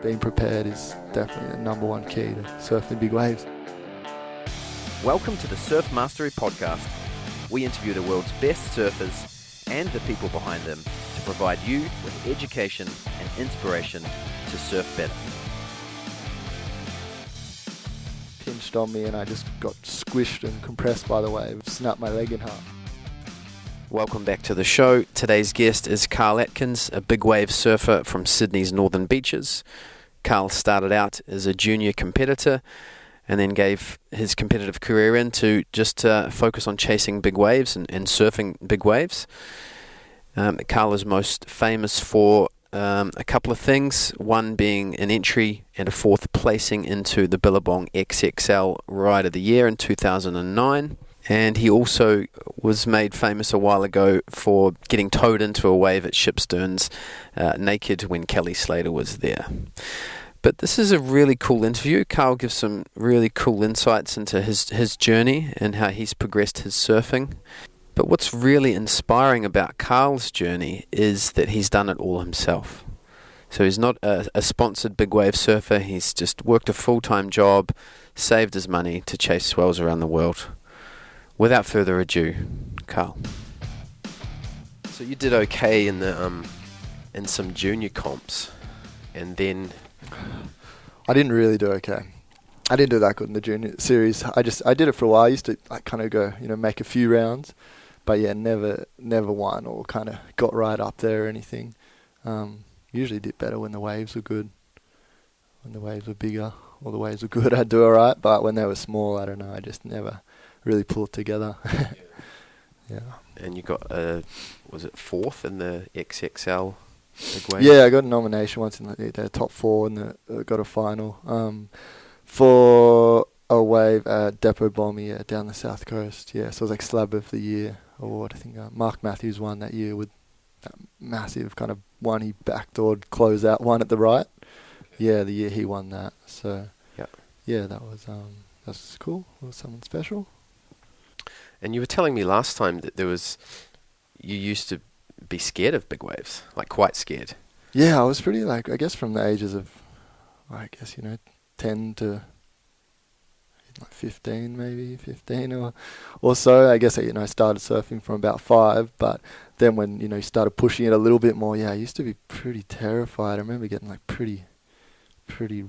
being prepared is definitely the number one key to surfing big waves. Welcome to the Surf Mastery Podcast. We interview the world's best surfers and the people behind them to provide you with education and inspiration to surf better. Pinched on me and I just got squished and compressed by the wave, snapped my leg in half. Welcome back to the show. Today's guest is Karl Attkins, a big wave surfer from Sydney's northern beaches. Karl started out as a junior competitor and then gave his competitive career in to just focus on chasing big waves and surfing big waves. Karl is most famous for a couple of things, one being an entry and a fourth placing into the Billabong XXL Ride of the Year in 2009. And he also was made famous a while ago for getting towed into a wave at Shipsterns naked when Kelly Slater was there. But this is a really cool interview. Karl gives some really cool insights into his journey and how he's progressed his surfing. But what's really inspiring about Karl's journey is that he's done it all himself. So he's not a sponsored big wave surfer. He's just worked a full-time job, saved his money to chase swells around the world. Without further ado, Karl. So you did okay in the in some junior comps, and then I didn't really do okay. I didn't do that good in the junior series. I did it for a while. I used to kind of go, make a few rounds, but yeah, never won or kind of got right up there or anything. Usually did better when the waves were good. When the waves were bigger or the waves were good, I'd do alright. But when they were small, I don't know. I just never really pulled together. Yeah. And you got was it fourth in the XXL big wave? Yeah, I got a nomination once in the top four and got a final for a wave at Depot Bomb down the south coast. Yeah, so it was like Slab of the Year award. I think Mark Matthews won that year with that massive kind of one he backdoored closeout one at the right. Yeah, the year he won that. So yeah, that was cool. It was something special. And you were telling me last time that you used to be scared of big waves, like quite scared. Yeah, I was pretty I guess from the ages of, 10 to 15 maybe, 15 or so. I guess, I started surfing from about 5, but then when, you started pushing it a little bit more, I used to be pretty terrified. I remember getting pretty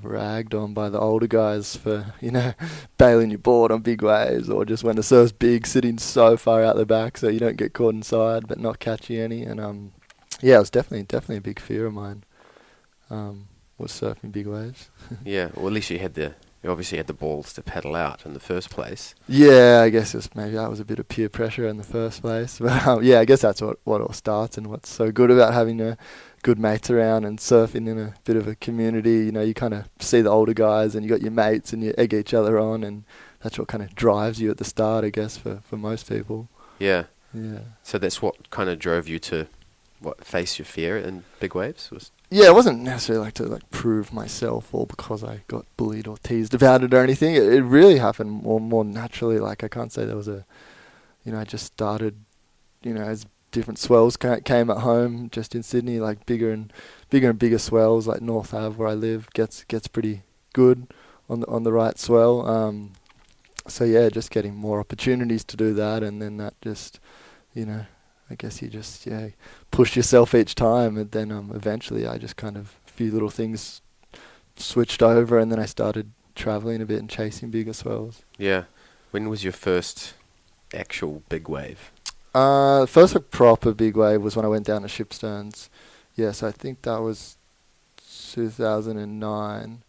ragged on by the older guys for, bailing your board on big waves, or just when the surf's big, sitting so far out the back so you don't get caught inside but not catching any. And it was definitely a big fear of mine, was surfing big waves. Yeah, well, at least you obviously had the balls to paddle out in the first place. Yeah, I guess maybe that was a bit of peer pressure in the first place. But I guess that's what all starts, and what's so good about having good mates around and surfing in a bit of a community. You kind of see the older guys and you got your mates and you egg each other on, and that's what kind of drives you at the start, I guess, for most people. Yeah. Yeah. So that's what kind of drove you to face your fear in big waves? Yeah, it wasn't necessarily to prove myself or because I got bullied or teased about it or anything. It really happened more naturally. I can't say there was I just started, as different swells came at home, just in Sydney, bigger and bigger swells, like North Ave where I live gets pretty good on the right swell. So yeah, just getting more opportunities to do that, and then that just, I guess you just push yourself each time, and then eventually I just kind of a few little things switched over, and then I started traveling a bit and chasing bigger swells. Yeah. When was your first actual big wave? First proper big wave was when I went down to Shipsterns. Yes, I think that was 2009.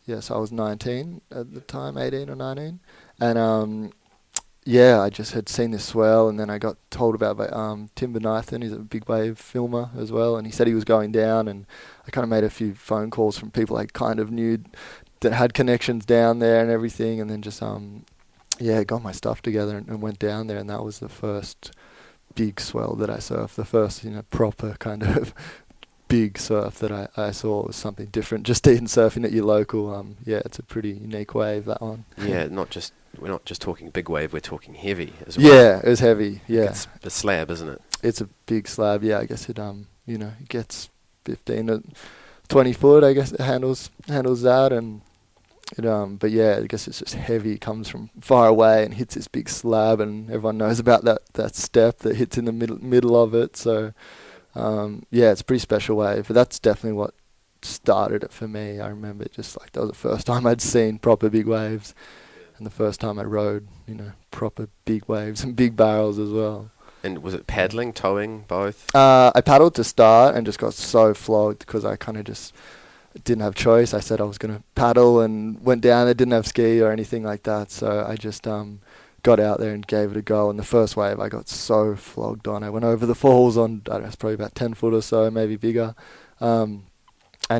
Yes, I was 19 at the time, 18 or 19. And I just had seen this swell, and then I got told about by Tim Benithan. He's a big wave filmer as well, and he said he was going down, and I kind of made a few phone calls from people I kind of knew that had connections down there and everything, and then just got my stuff together and went down there, and that was the first big swell that I surfed, the first proper kind of big surf that I saw. Was something different, just even surfing at your local. It's a pretty unique wave, that one. Yeah, we're not just talking big wave, we're talking heavy as well. Yeah, it was heavy. Yeah, it's a slab, isn't it? It's a big slab. Yeah, I guess it it gets 15 to 20 foot, I guess it handles that, and but yeah, I guess it's just heavy. It comes from far away and hits this big slab, and everyone knows about that step that hits in the middle of it. So yeah, it's a pretty special wave, but that's definitely what started it for me. I remember just like that was the first time I'd seen proper big waves, and the first time I rode, proper big waves and big barrels as well. And was it paddling, towing, both? I paddled to start and just got so flogged because I kind of just didn't have choice. I said I was going to paddle and went down. I didn't have ski or anything like that, so I just got out there and gave it a go. And the first wave I got so flogged on. I went over the falls on, I don't know, it's probably about 10 foot or so, maybe bigger, and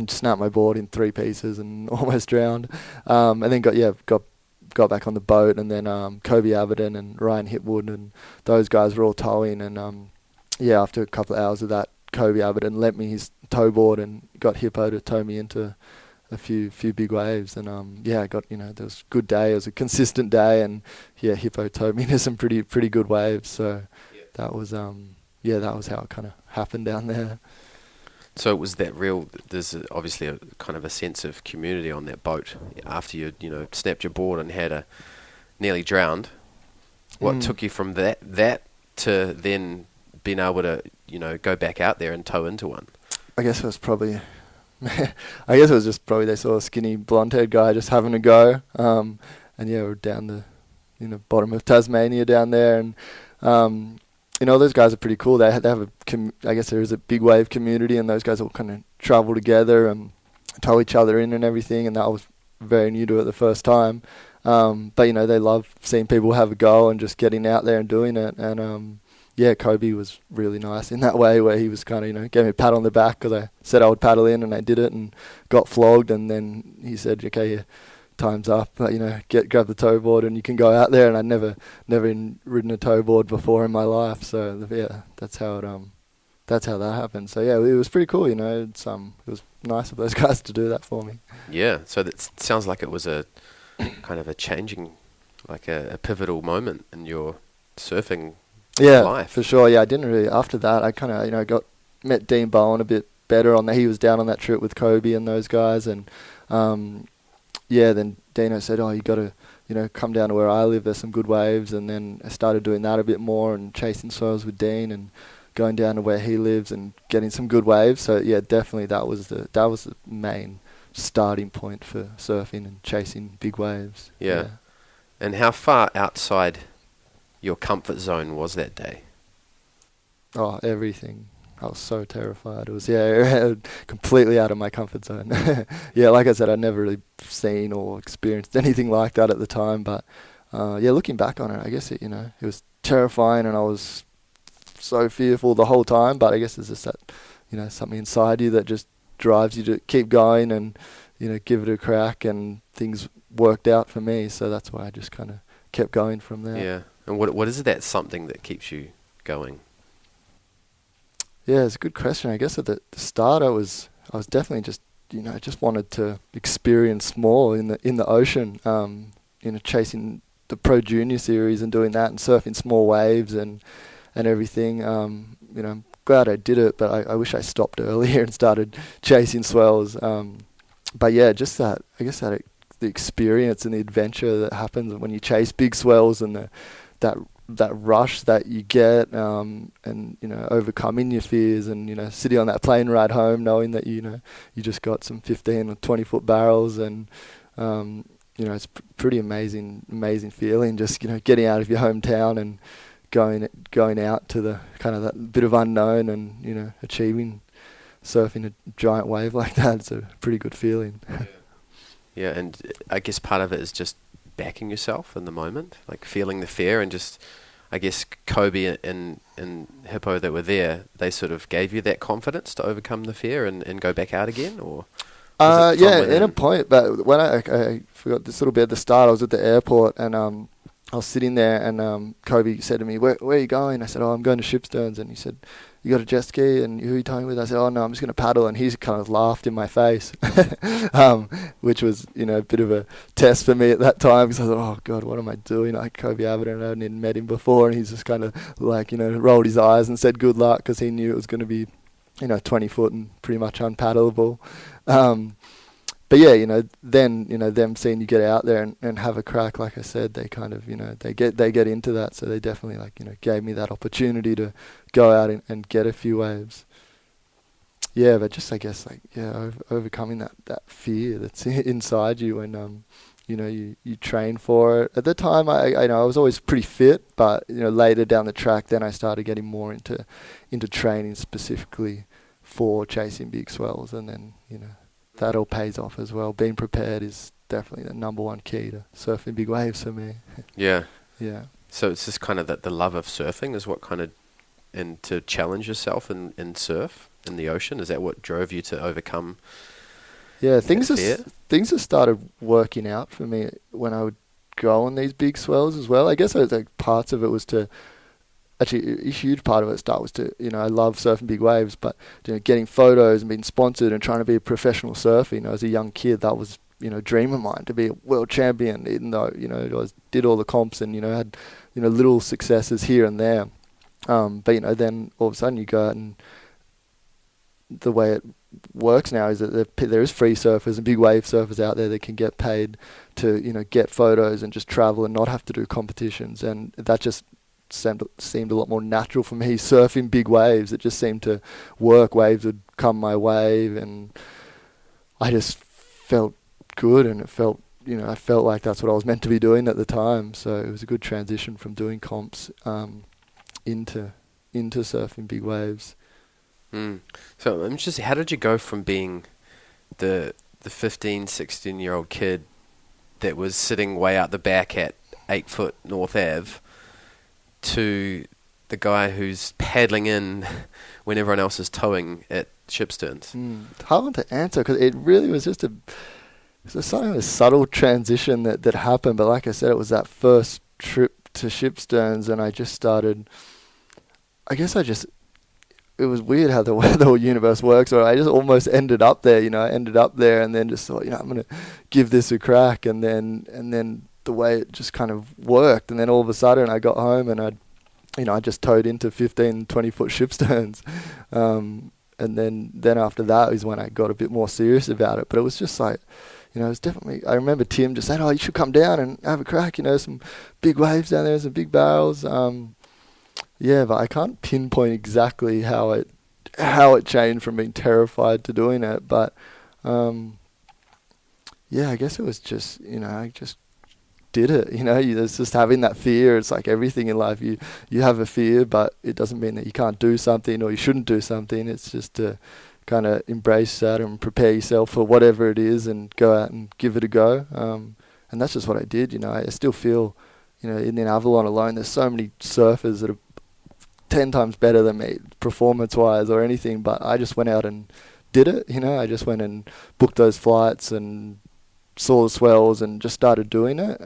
snapped my board in 3 pieces and almost drowned. And then got back on the boat, and then Kobe Averton and Ryan Hipwood and those guys were all towing, and after a couple of hours of that, Kobe Averton lent me his tow board and got Hippo to tow me into a few big waves, and I got, there was a good day. It was a consistent day, and Hippo towed me into some pretty good waves. So that was that was how it kind of happened down there. So it was that real. There's obviously a kind of a sense of community on that boat after you snapped your board and had nearly drowned. What took you from that to then being able to go back out there and tow into one? I guess it was probably. I guess it was just probably they saw a skinny blonde-haired guy just having a go, and we're down the bottom of Tasmania down there, and those guys are pretty cool. They have I guess there is a big wave community, and those guys all kind of travel together and tow each other in and everything, and that was very new to it the first time. But they love seeing people have a go and just getting out there and doing it, and Kobe was really nice in that way, where he was kind of, gave me a pat on the back because I said I would paddle in, and I did it and got flogged, and then he said, okay, time's up, grab the tow board and you can go out there. And I'd never ridden a tow board before in my life, so that's how that happened. So it was pretty cool, it was nice of those guys to do that for me. Yeah, so that sounds like it was a kind of a changing, like a pivotal moment in your surfing life. For sure. I didn't really, after that I kind of met Dean Bowen a bit better on that. He was down on that trip with Kobe and those guys, and then Dino said, you got to come down to where I live, there's some good waves. And then I started doing that a bit more and chasing swells with Dean and going down to where he lives and getting some good waves. So definitely that was the main starting point for surfing and chasing big waves. Yeah. And how far outside your comfort zone was that day? Oh, everything. I was so terrified. It was completely out of my comfort zone. Like I said, I'd never really seen or experienced anything like that at the time. But looking back on it, I guess it was terrifying, and I was so fearful the whole time. But I guess it's just that something inside you that just drives you to keep going and give it a crack. And things worked out for me, so that's why I just kind of kept going from there. Yeah. And what is that something that keeps you going? Yeah, it's a good question. I guess at the start I was definitely just just wanted to experience more in the ocean. Chasing the Pro Junior series and doing that and surfing small waves and everything. I'm glad I did it, but I wish I stopped earlier and started chasing swells. But just that, I guess the experience and the adventure that happens when you chase big swells, and that rush that you get, and overcoming your fears, and sitting on that plane ride home knowing that you just got some 15 or 20 foot barrels, and it's pretty amazing feeling, just getting out of your hometown and going out to the kind of that bit of unknown, and achieving surfing a giant wave like that. It's a pretty good feeling. Yeah, and I guess part of it is just backing yourself in the moment, like feeling the fear, and just, I guess, Kobe and Hippo that were there, they sort of gave you that confidence to overcome the fear and go back out again, or? In a point, but when I forgot this little bit at the start, I was at the airport, and I was sitting there, and Kobe said to me, where are you going? I said, I'm going to Shipsterns. And he said, you got a jet ski? And who are you towing with? I said, no, I'm just going to paddle. And he's kind of laughed in my face, which was, a bit of a test for me at that time, because I thought, oh God, what am I doing? Like Kobe Averton, I hadn't even met him before, and he's just kind of like, rolled his eyes and said good luck, because he knew it was going to be 20 foot and pretty much unpaddleable. But yeah, then them seeing you get out there and have a crack, like I said, they kind of they get into that, so they definitely gave me that opportunity to go out and get a few waves. Yeah, but just I guess overcoming that fear that's inside you, and you train for it. At the time, I was always pretty fit, but later down the track, then I started getting more into training specifically for chasing big swells, and then that all pays off as well. Being prepared is definitely the number one key to surfing big waves for me. Yeah. Yeah. So it's just kind of that the love of surfing is what kind of, and to challenge yourself in surf in the ocean, is that what drove you to overcome? Yeah, things have started working out for me when I would go on these big swells as well. I guess parts of it was to. Actually, a huge part of it was to, I love surfing big waves, but, getting photos and being sponsored and trying to be a professional surfer, as a young kid, that was, a dream of mine to be a world champion, even though, I did all the comps and, had, little successes here and there. But, then all of a sudden you go out, and the way it works now is that there is free surfers and big wave surfers out there that can get paid to, get photos and just travel and not have to do competitions. And that just seemed a lot more natural for me, surfing big waves. It just seemed to work. Waves would come my way, and I just felt good, and it felt, I felt like that's what I was meant to be doing at the time. So it was a good transition from doing comps into surfing big waves. So I'm just, how did you go from being the 15, 16-year-old kid that was sitting way out the back at 8 foot North Ave to the guy who's paddling in when everyone else is towing at ship sterns? Hard to answer, because it really was just a subtle transition that happened. But like I said, it was that first trip to ship sterns, and I just started. It was weird how the whole universe works. Or I just almost ended up there. I ended up there, and then just thought, I'm gonna give this a crack, and then the way it just kind of worked, and then all of a sudden I got home and I just towed into 15, 20 foot ship sterns, and then after that is when I got a bit more serious about it. But it was just it was definitely, I remember Tim just saying, you should come down and have a crack, some big waves down there, some big barrels. But I can't pinpoint exactly how it changed from being terrified to doing it, but I guess it was just, I just did it. It's just having that fear. It's like everything in life. You have a fear, but it doesn't mean that you can't do something or you shouldn't do something. It's just to kind of embrace that and prepare yourself for whatever it is and go out and give it a go. And that's just what I did. I still feel, in Avalon alone, there's so many surfers that are 10 times better than me, performance-wise or anything. But I just went out and did it. I just went and booked those flights and saw the swells and just started doing it.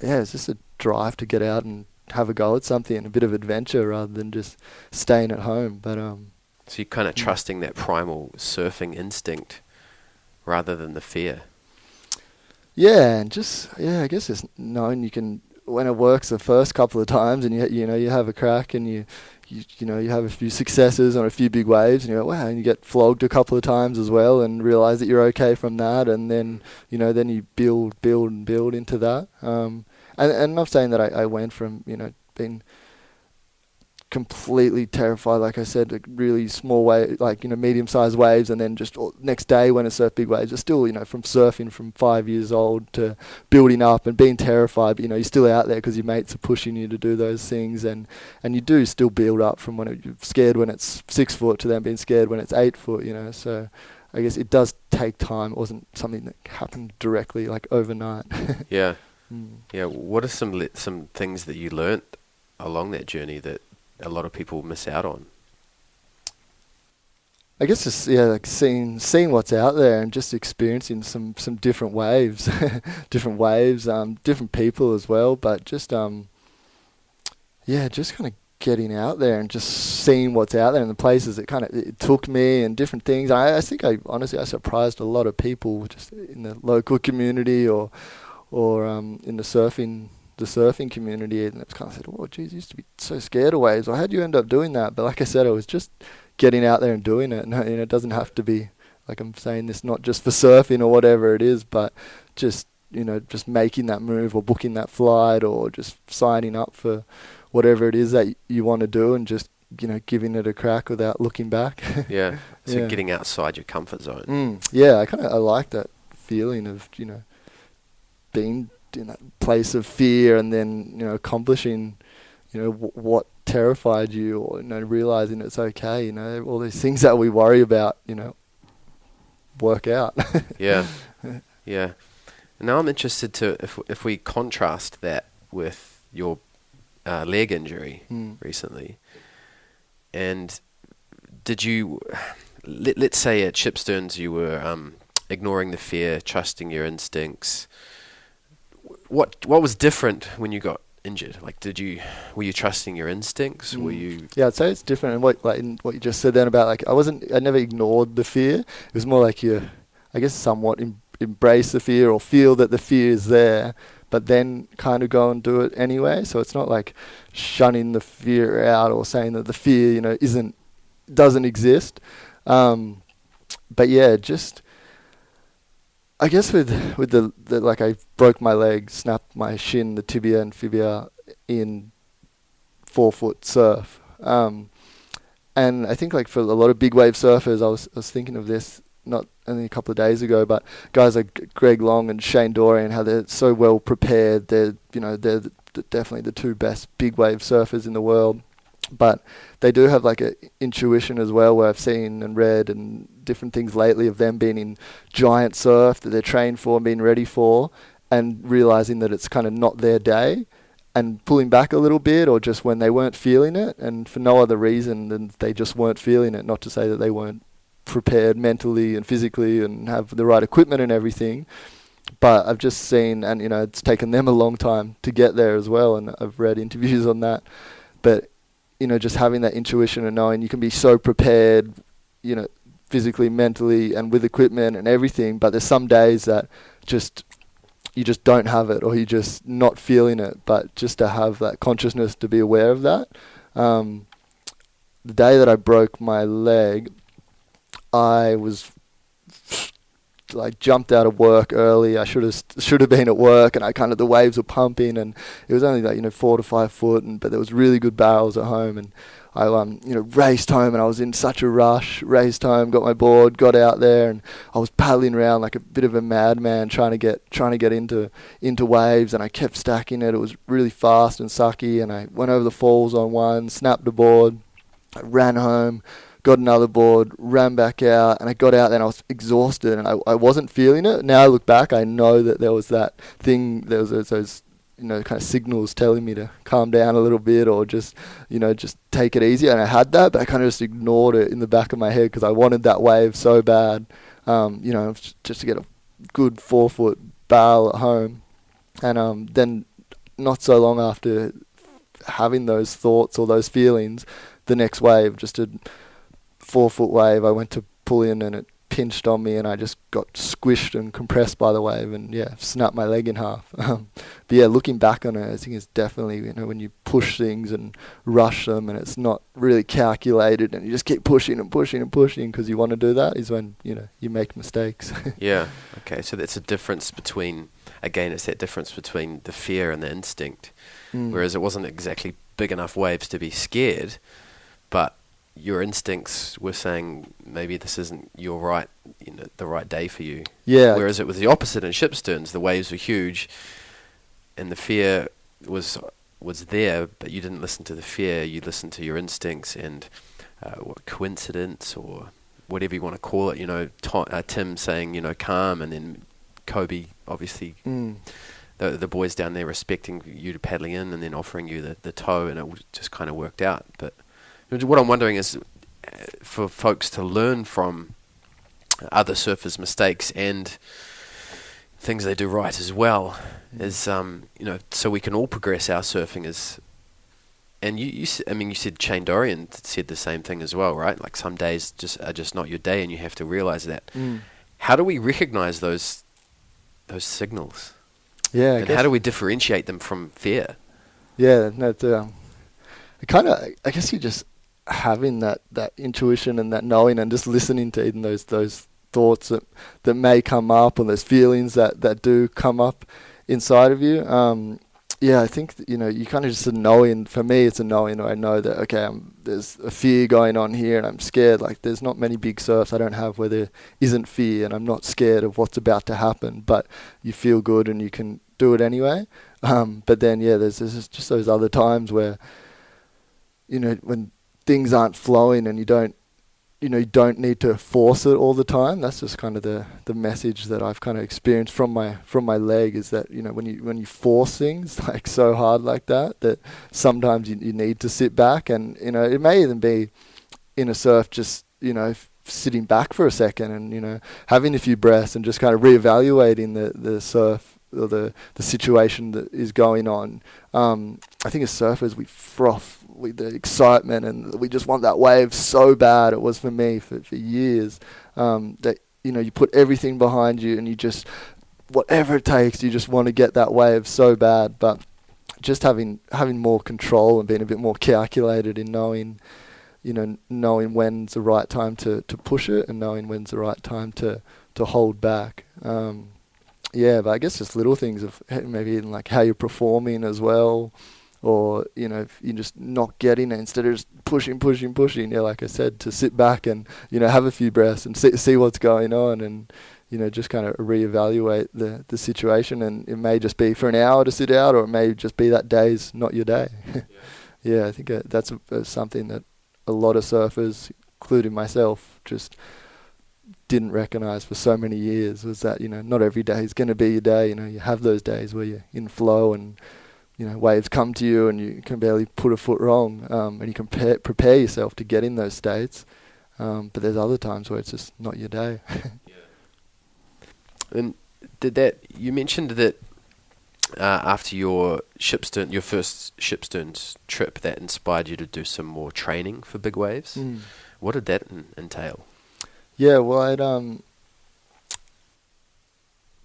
It's just a drive to get out and have a go at something, a bit of adventure rather than just staying at home. But so you're kind of trusting that primal surfing instinct rather than the fear. Yeah, and just I guess it's knowing you can, when it works the first couple of times, and you have a crack and you have a few successes on a few big waves, and you go, wow, and you get flogged a couple of times as well, and realize that you're okay from that, and then then you build into that. And I'm not saying that I went from being completely terrified, like I said, like really small wave, medium-sized waves, and then just next day when I surf big waves, it's still from surfing from 5 years old to building up and being terrified, but you're still out there because your mates are pushing you to do those things, and you do still build up from when you're scared when it's 6 foot to then being scared when it's 8 foot, so I guess it does take time. It wasn't something that happened directly overnight. Yeah. What are some things that you learnt along that journey that a lot of people miss out on? I guess just seeing what's out there and just experiencing some different waves, different people as well. But just just kind of getting out there and just seeing what's out there and the places that it took me and different things. I think I surprised a lot of people just in the local community or in the surfing community, and it's kind of said, oh geez, you used to be so scared of waves. Well, how'd you end up doing that? But like I said, it was just getting out there and doing it, and it doesn't have to be like I'm saying this not just for surfing or whatever it is, but just, just making that move or booking that flight or just signing up for whatever it is that you want to do and just, giving it a crack without looking back. Yeah. So Yeah. getting outside your comfort zone. Yeah, I like that feeling of, being in that place of fear and then, accomplishing, what terrified you, or, realizing it's okay, all these things that we worry about, work out. Yeah. Yeah. Now I'm interested to, if we contrast that with your leg injury recently, and did you, let's say at Shipsterns you were ignoring the fear, trusting your instincts. What was different when you got injured? Like, were you trusting your instincts? Were you? Yeah, I'd say it's different. And in what you just said then about, like, I never ignored the fear. It was more like you, I guess, somewhat embrace the fear or feel that the fear is there, but then kind of go and do it anyway. So it's not like shunning the fear out or saying that the fear, doesn't exist. But yeah, just, I guess with the like, I broke my leg, snapped my shin, the tibia and fibia in 4-foot surf. And I think, like, for a lot of big wave surfers, I was thinking of this not only a couple of days ago, but guys like Greg Long and Shane Dorian, how they're so well prepared. They're definitely the two best big wave surfers in the world. But they do have, like, a intuition as well, where I've seen and read and different things lately of them being in giant surf that they're trained for and being ready for, and realizing that it's kind of not their day and pulling back a little bit, or just when they weren't feeling it, and for no other reason than they just weren't feeling it. Not to say that they weren't prepared mentally and physically and have the right equipment and everything, but I've just seen, and it's taken them a long time to get there as well, and I've read interviews on that. But just having that intuition and knowing you can be so prepared, physically, mentally, and with equipment and everything, but there's some days that you just don't have it, or you're just not feeling it. But just to have that consciousness to be aware of that. The day that I broke my leg, I was like jumped out of work early. I should have been at work, and the waves were pumping, and it was only like 4 to 5 foot, but there was really good barrels at home, and I raced home, and I was in such a rush. Raced home, got my board, got out there, and I was paddling around like a bit of a madman, trying to get into waves, and I kept stacking it. It was really fast and sucky, and I went over the falls on one, snapped the board, I ran home, got another board, ran back out, and I got out there and I was exhausted, and I wasn't feeling it. Now I look back, I know that there was that thing, there was those kind of signals telling me to calm down a little bit, or just take it easy, and I had that, but I kind of just ignored it in the back of my head because I wanted that wave so bad, just to get a good 4-foot barrel at home. And then not so long after having those thoughts or those feelings, the next wave, just a 4-foot wave, I went to pull in and it pinched on me, and I just got squished and compressed by the wave, and snapped my leg in half. But yeah, looking back on it, I think it's definitely, when you push things and rush them and it's not really calculated, and you just keep pushing and pushing and pushing because you want to do that, is when you make mistakes. Yeah. Okay. So that's a difference between, again, it's that difference between the fear and the instinct. Whereas it wasn't exactly big enough waves to be scared, but your instincts were saying maybe this isn't the right day for you. Yeah. Whereas it was the opposite in Shipsterns. The waves were huge, and the fear was there, but you didn't listen to the fear. You listened to your instincts, and coincidence or whatever you want to call it. Tim saying calm, and then Kobe obviously. The boys down there respecting you paddling in and then offering you the tow, and it just kind of worked out. But what I'm wondering is, for folks to learn from other surfers' mistakes and things they do right as well, is so we can all progress our surfing. And you said Shane Dorian said the same thing as well, right? Like, some days are just not your day, and you have to realize that. How do we recognize those signals? Yeah, and how do we differentiate them from fear? Yeah, no, I guess you just having that intuition and that knowing, and just listening to even those thoughts that may come up, or those feelings that do come up inside of you. I think you kind of just knowing. For me, it's a knowing. I know that there's a fear going on here, and I'm scared. Like, there's not many big surfs I don't have where there isn't fear, and I'm not scared of what's about to happen. But you feel good, and you can do it anyway. But then, there's just those other times where, when things aren't flowing, and you don't need to force it all the time. That's just kind of the message that I've kind of experienced from my leg, is that, when you force things like so hard like that sometimes you need to sit back, and, it may even be in a surf, just, sitting back for a second and, having a few breaths and just kind of reevaluating the surf or the situation that is going on. I think as surfers, we froth with the excitement, and we just want that wave so bad. It was for me for years, that, you put everything behind you, and you just, whatever it takes, you just want to get that wave so bad. But just having more control and being a bit more calculated in knowing when's the right time to push it, and knowing when's the right time to hold back. But I guess just little things of maybe even like how you're performing as well, or, if you're just not getting it, instead of just pushing, like I said, to sit back and, have a few breaths and see what's going on, and, just kind of reevaluate the situation. And it may just be for an hour to sit out, or it may just be that day's not your day. I think that's something that a lot of surfers, including myself, just didn't recognize for so many years, was that, not every day is going to be your day. You have those days where you're in flow, and, waves come to you and you can barely put a foot wrong, and you can prepare yourself to get in those states. But there's other times where it's just not your day. And you mentioned that after your first Shipsterns trip, that inspired you to do some more training for big waves. What did that entail? Yeah, well,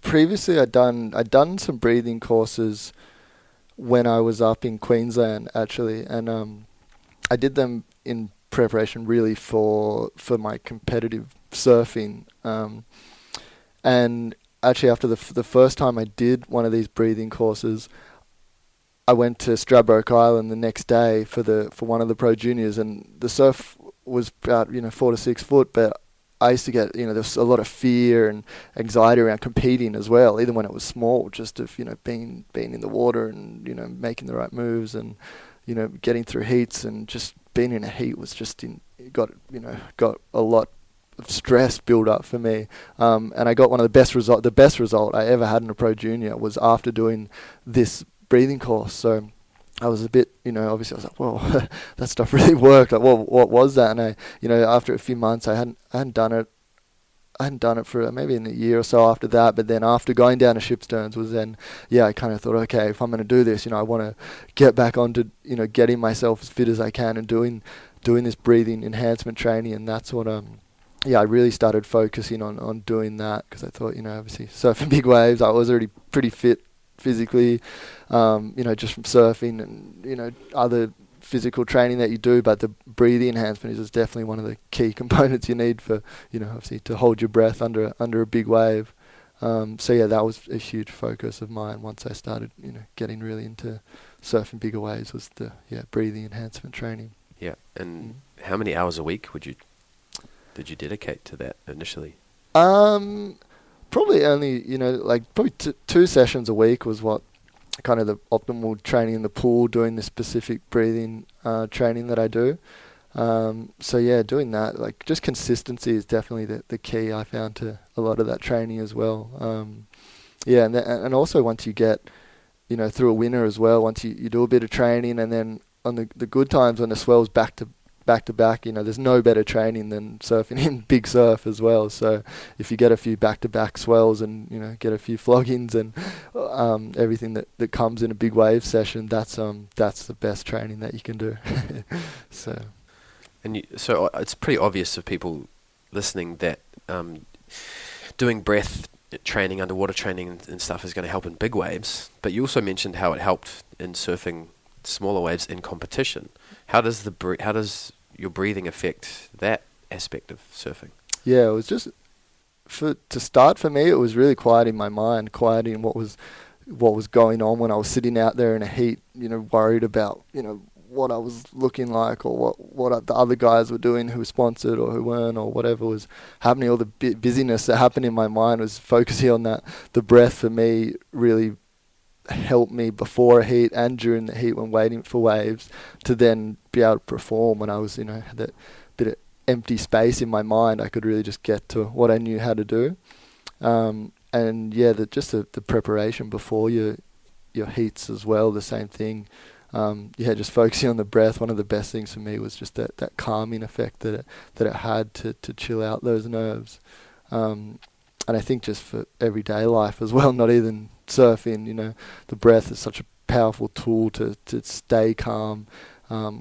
previously I'd done some breathing courses when I was up in Queensland, actually, and I did them in preparation really for my competitive surfing. And actually, after the first time I did one of these breathing courses, I went to Stradbroke Island the next day for one of the Pro Juniors, and the surf was about 4 to 6 foot, but I used to get, there's a lot of fear and anxiety around competing as well, even when it was small, just of, being in the water and, making the right moves and, getting through heats, and just being in a heat was just got a lot of stress build up for me. And I got the best result I ever had in a Pro Junior was after doing this breathing course. So I was a bit, obviously I was like, whoa, that stuff really worked. Like, what was that? And I, after a few months, I hadn't done it for maybe in a year or so after that. But then after going down to Shipsterns was then, I kind of thought, okay, if I'm going to do this, I want to get back onto, getting myself as fit as I can and doing this breathing enhancement training. And that's what, I really started focusing on doing that, because I thought, obviously surfing big waves, I was already pretty fit physically, just from surfing and, other physical training that you do, but the breathing enhancement is definitely one of the key components you need for, obviously to hold your breath under a big wave. That was a huge focus of mine once I started, getting really into surfing bigger waves, was the breathing enhancement training. Yeah, and how many hours a week did you dedicate to that initially? Probably only, probably 2 sessions a week was what kind of the optimal training in the pool, doing this specific breathing training that I do. Doing that, like, just consistency is definitely the key I found to a lot of that training as well. And also once you get, through a winter as well, once you do a bit of training, and then on the good times when the swell's back to back, there's no better training than surfing in big surf as well. So if you get a few back-to-back swells and, get a few floggings and everything that comes in a big wave session, that's the best training that you can do. So it's pretty obvious for people listening that doing breath training, underwater training and stuff is going to help in big waves, but you also mentioned how it helped in surfing smaller waves in competition. How does your breathing affect that aspect of surfing? Yeah, it was just to start for me, it was really quieting my mind, quieting what was going on when I was sitting out there in a heat, worried about, what I was looking like, or what the other guys were doing who were sponsored or who weren't, or whatever was happening. All the busyness that happened in my mind was focusing on that. The breath for me really helped me before a heat and during the heat when waiting for waves to then be able to perform. When I was, had that bit of empty space in my mind, I could really just get to what I knew how to do. And yeah, the preparation before your heats as well, the same thing. Just focusing on the breath. One of the best things for me was just that calming effect that it had to chill out those nerves. And I think just for everyday life as well, not even surfing, the breath is such a powerful tool to stay calm,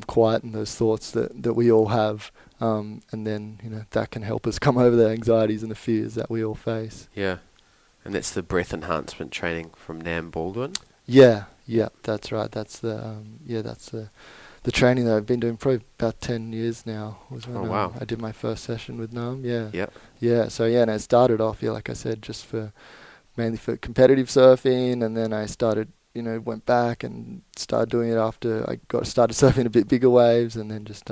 quieten those thoughts that we all have. And then, that can help us come over the anxieties and the fears that we all face. Yeah. And that's the Breath Enhancement Training from Nam Baldwin? Yeah, that's right. That's the training that I've been doing probably about 10 years now. Was when wow. I did my first session with Nam. Yeah. Yep. Yeah. So and it started off, like I said, just mainly for competitive surfing, and then I started, went back and started doing it after I started surfing a bit bigger waves, and then just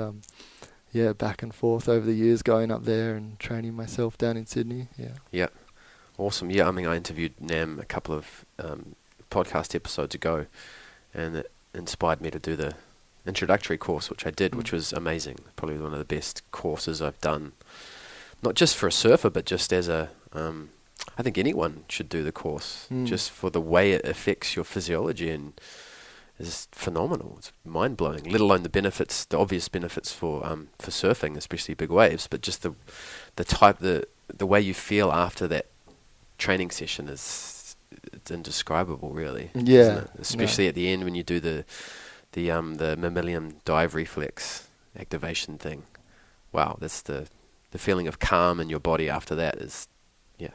back and forth over the years, going up there and training myself down in Sydney. Yeah. Yeah. Awesome. Yeah, I interviewed Nam a couple of podcast episodes ago, and it inspired me to do the introductory course, which I did, which was amazing. Probably one of the best courses I've done, not just for a surfer, but just as I think anyone should do the course, just for the way it affects your physiology, and is phenomenal. It's mind-blowing, let alone the obvious benefits for surfing, especially big waves, but just the way you feel after that training session it's indescribable, really. Yeah. Isn't it? Especially at the end when you do the mammalian dive reflex activation thing. Wow, that's the feeling of calm in your body after that is, you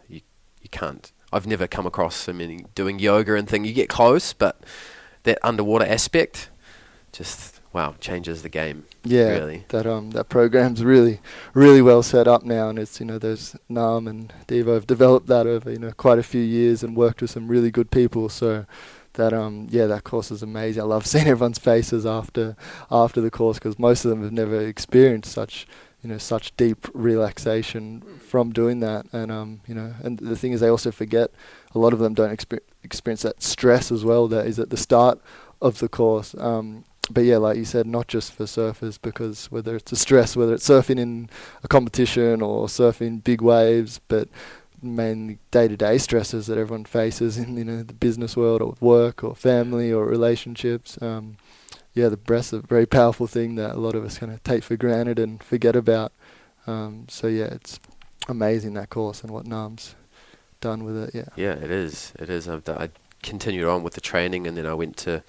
can't. I've never come across doing yoga and thing. You get close, but that underwater aspect just changes the game. Yeah, really. That program's really, really well set up now, and it's those Nam and Devo have developed that over quite a few years and worked with some really good people. So that course is amazing. I love seeing everyone's faces after the course, because most of them have never experienced such deep relaxation from doing that. And and the thing is, they also forget. A lot of them don't experience that stress as well that is at the start of the course. But yeah, like you said, not just for surfers, because whether it's surfing in a competition or surfing big waves, but mainly day-to-day stresses that everyone faces in the business world or work or family or relationships. The breath's a very powerful thing that a lot of us kind of take for granted and forget about. It's amazing, that course, and what Nam's done with it. Yeah, it is. I continued on with the training, and then I went to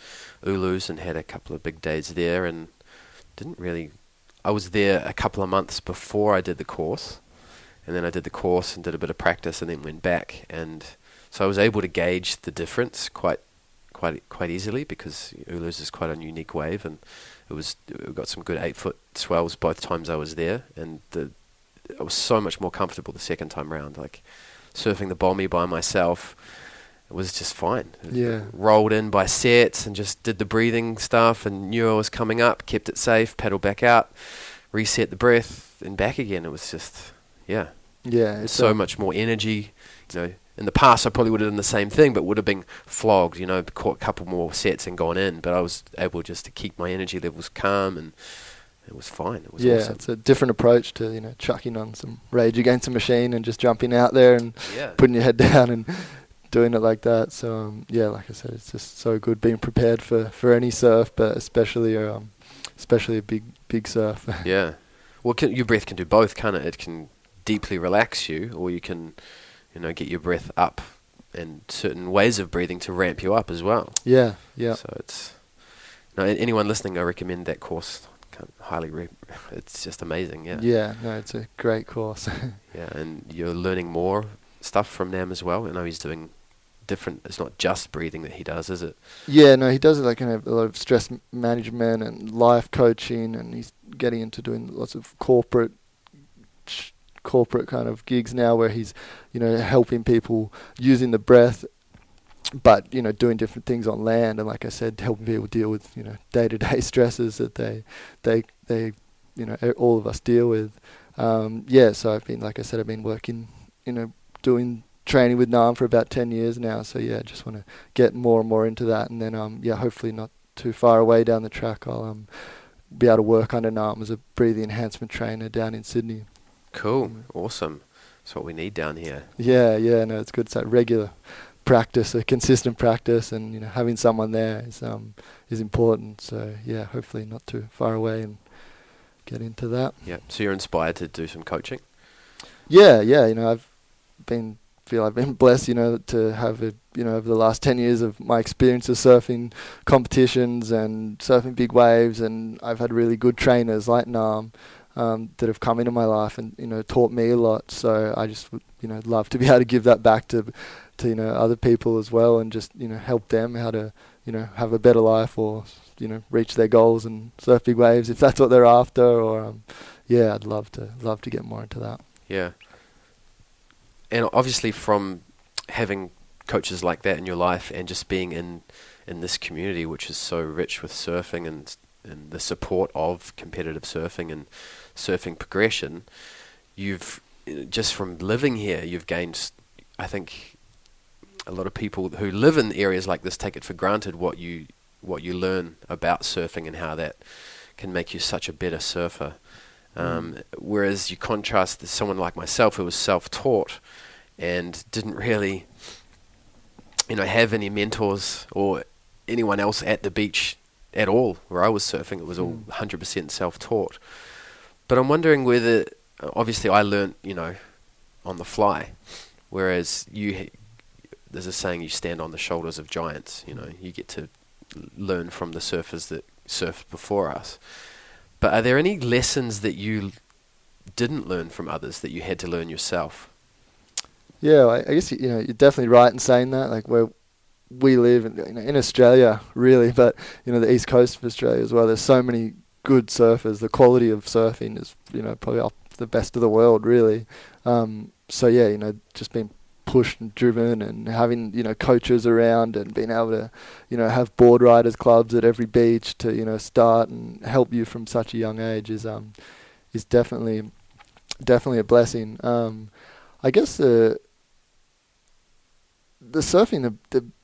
Ulus and had a couple of big days there, and I was there a couple of months before I did the course, and then I did the course and did a bit of practice and then went back, and so I was able to gauge the difference quite easily, because Ulus is quite a unique wave, and it got some good 8-foot swells both times I was there, and I was so much more comfortable the second time round. Like surfing the Bommy by myself, it was just fine. Rolled in by sets and just did the breathing stuff and knew I was coming up, kept it safe, paddled back out, reset the breath and back again. It was just, it's so much more energy. In the past I probably would have done the same thing, but would have been flogged, caught a couple more sets and gone in. But I was able just to keep my energy levels calm, and it was fine. It was awesome. It's a different approach to, chucking on some Rage Against the Machine and just jumping out there and putting your head down and doing it like that. So like I said, it's just so good being prepared for any surf, but especially a big surf. Yeah. Well, your breath can do both, can't it? It can deeply relax you, or you can, get your breath up, and certain ways of breathing to ramp you up as well. Yeah. So it's anyone listening, I recommend that course. It's just amazing. It's a great course. And you're learning more stuff from Nam as well. I know he's doing different. It's not just breathing that he does, is it? He does a lot of stress management and life coaching, and he's getting into doing lots of corporate corporate kind of gigs now where he's, helping people using the breath, but, doing different things on land. And like I said, helping people deal with, day-to-day stresses that they all of us deal with. So I've been working, doing training with Nam for about 10 years now. So yeah, I just want to get more and more into that. And then, hopefully not too far away down the track, I'll be able to work under Nam as a Breath Enhancement Trainer down in Sydney. Cool. Awesome. That's what we need down here. Yeah, no, it's good. It's like regular practice, a consistent practice, and having someone there is important. So yeah, hopefully not too far away and get into that. Yeah. So you're inspired to do some coaching? Yeah. I've been blessed, to have over the last 10 years of my experience of surfing competitions and surfing big waves, and I've had really good trainers like Nam that have come into my life and taught me a lot. So I just would love to be able to give that back to other people as well, and just help them how to have a better life, or reach their goals and surf big waves if that's what they're after. Or I'd love to get more into that. Yeah. And obviously from having coaches like that in your life and just being in this community, which is so rich with surfing and the support of competitive surfing and surfing progression, you've just from living here, you've gained, I think, a lot of people who live in areas like this take it for granted what you learn about surfing and how that can make you such a better surfer. Whereas you contrast someone like myself who was self-taught and didn't really, have any mentors or anyone else at the beach at all where I was surfing. It was all 100% self-taught. But I'm wondering whether, obviously I learnt, on the fly, whereas there's a saying, you stand on the shoulders of giants. You get to learn from the surfers that surfed before us. But are there any lessons that you didn't learn from others that you had to learn yourself? Yeah, I guess you're definitely right in saying that. Like where we live in Australia, really, but the east coast of Australia as well. There's so many good surfers. The quality of surfing is probably up the best of the world, really. So yeah, just being pushed and driven and having coaches around and being able to have board riders clubs at every beach to start and help you from such a young age is definitely a blessing. I guess the surfing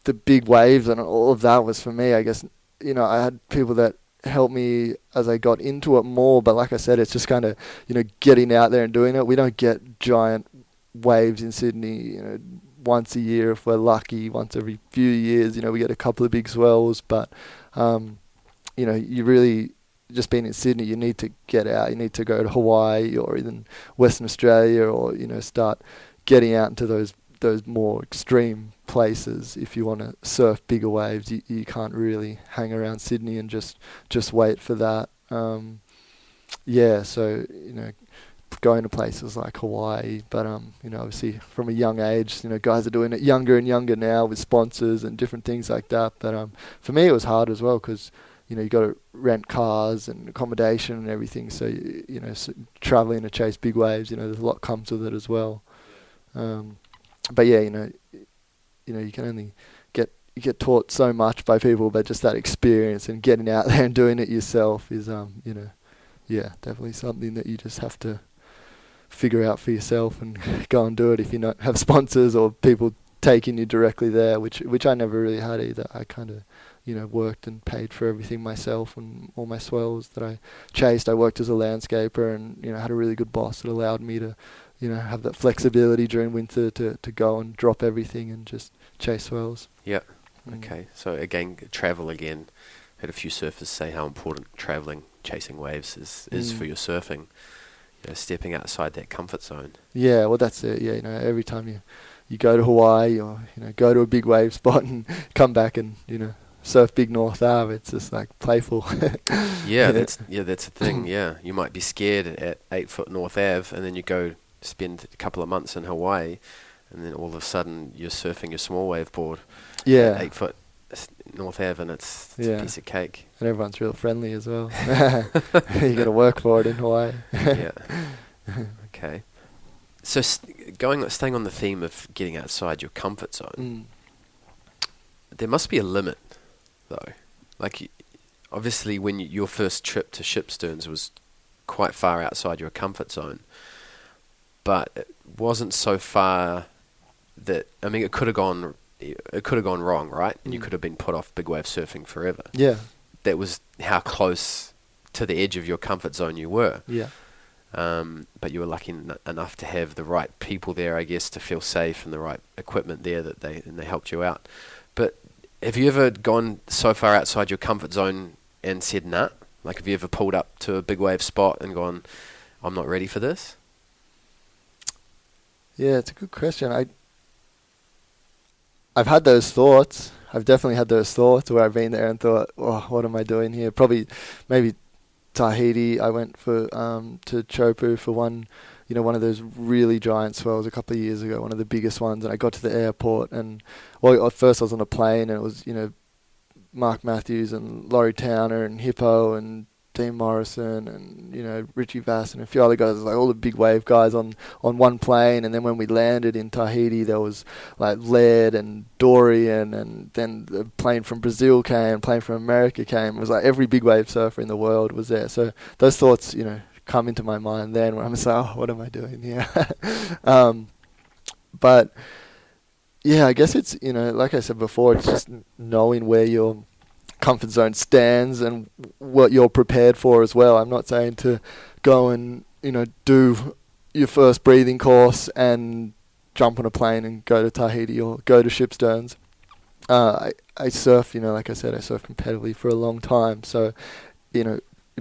the big waves and all of that was for me, I guess, I had people that helped me as I got into it more, but like I said, it's just kind of getting out there and doing it. We don't get giant waves in Sydney once a year if we're lucky. Once every few years we get a couple of big swells, but you really, just being in Sydney, you need to get out. You need to go to Hawaii or even Western Australia, or start getting out into those more extreme places if you want to surf bigger waves. You can't really hang around Sydney and just wait for that. So going to places like Hawaii, but obviously from a young age, guys are doing it younger and younger now with sponsors and different things like that. But for me, it was hard as well because you got to rent cars and accommodation and everything. So traveling to chase big waves, there's a lot comes with it as well. But yeah, you can only get taught so much by people, but just that experience and getting out there and doing it yourself is definitely something that you just have to figure out for yourself and go and do it if you don't have sponsors or people taking you directly there, which I never really had either. I kind of worked and paid for everything myself, and all my swells that I chased, I worked as a landscaper and had a really good boss that allowed me to have that flexibility during winter to go and drop everything and just chase swells. Yeah. Okay. So again, travel again. Had a few surfers say how important traveling, chasing waves is for your surfing. Stepping outside that comfort zone. Yeah, well that's it. Yeah, every time you go to Hawaii or go to a big wave spot and come back and surf big North Ave, it's just like playful. That's the thing. Yeah, you might be scared at 8 foot North Ave, and then you go spend a couple of months in Hawaii, and then all of a sudden you're surfing your small wave board. Yeah, at 8 foot North Ave, and it's a piece of cake. And everyone's real friendly as well. You got to work for it in Hawaii. Yeah. Okay. So staying on the theme of getting outside your comfort zone, there must be a limit, though. Like, obviously, when your first trip to Shipsterns was quite far outside your comfort zone, but it wasn't so far that, I mean, it could have gone wrong, right? And you could have been put off big wave surfing forever. Yeah. That was how close to the edge of your comfort zone you were. Yeah. But you were lucky enough to have the right people there, I guess, to feel safe, and the right equipment there that they helped you out. But have you ever gone so far outside your comfort zone and said nah? Like, have you ever pulled up to a big wave spot and gone, I'm not ready for this? Yeah, it's a good question. I've had those thoughts. I've definitely had those thoughts where I've been there and thought, oh, what am I doing here? Probably, maybe Tahiti. I went to Chopu for one of those really giant swells a couple of years ago, one of the biggest ones. And I got to the airport, and at first I was on a plane, and it was, Mark Matthews and Laurie Towner and Hippo and Dean Morrison and, Richie Vass and a few other guys, like all the big wave guys on one plane. And then when we landed in Tahiti, there was like Laird and Dorian, and then the plane from Brazil came, plane from America came. It was like every big wave surfer in the world was there. So those thoughts, come into my mind then, when I'm just like, oh, what am I doing here? But yeah, I guess it's, like I said before, it's just knowing where your comfort zone stands and what you're prepared for as well. I'm not saying to go and, do your first breathing course and jump on a plane and go to Tahiti or go to Shipsterns. I surf, like I said, I surf competitively for a long time. So,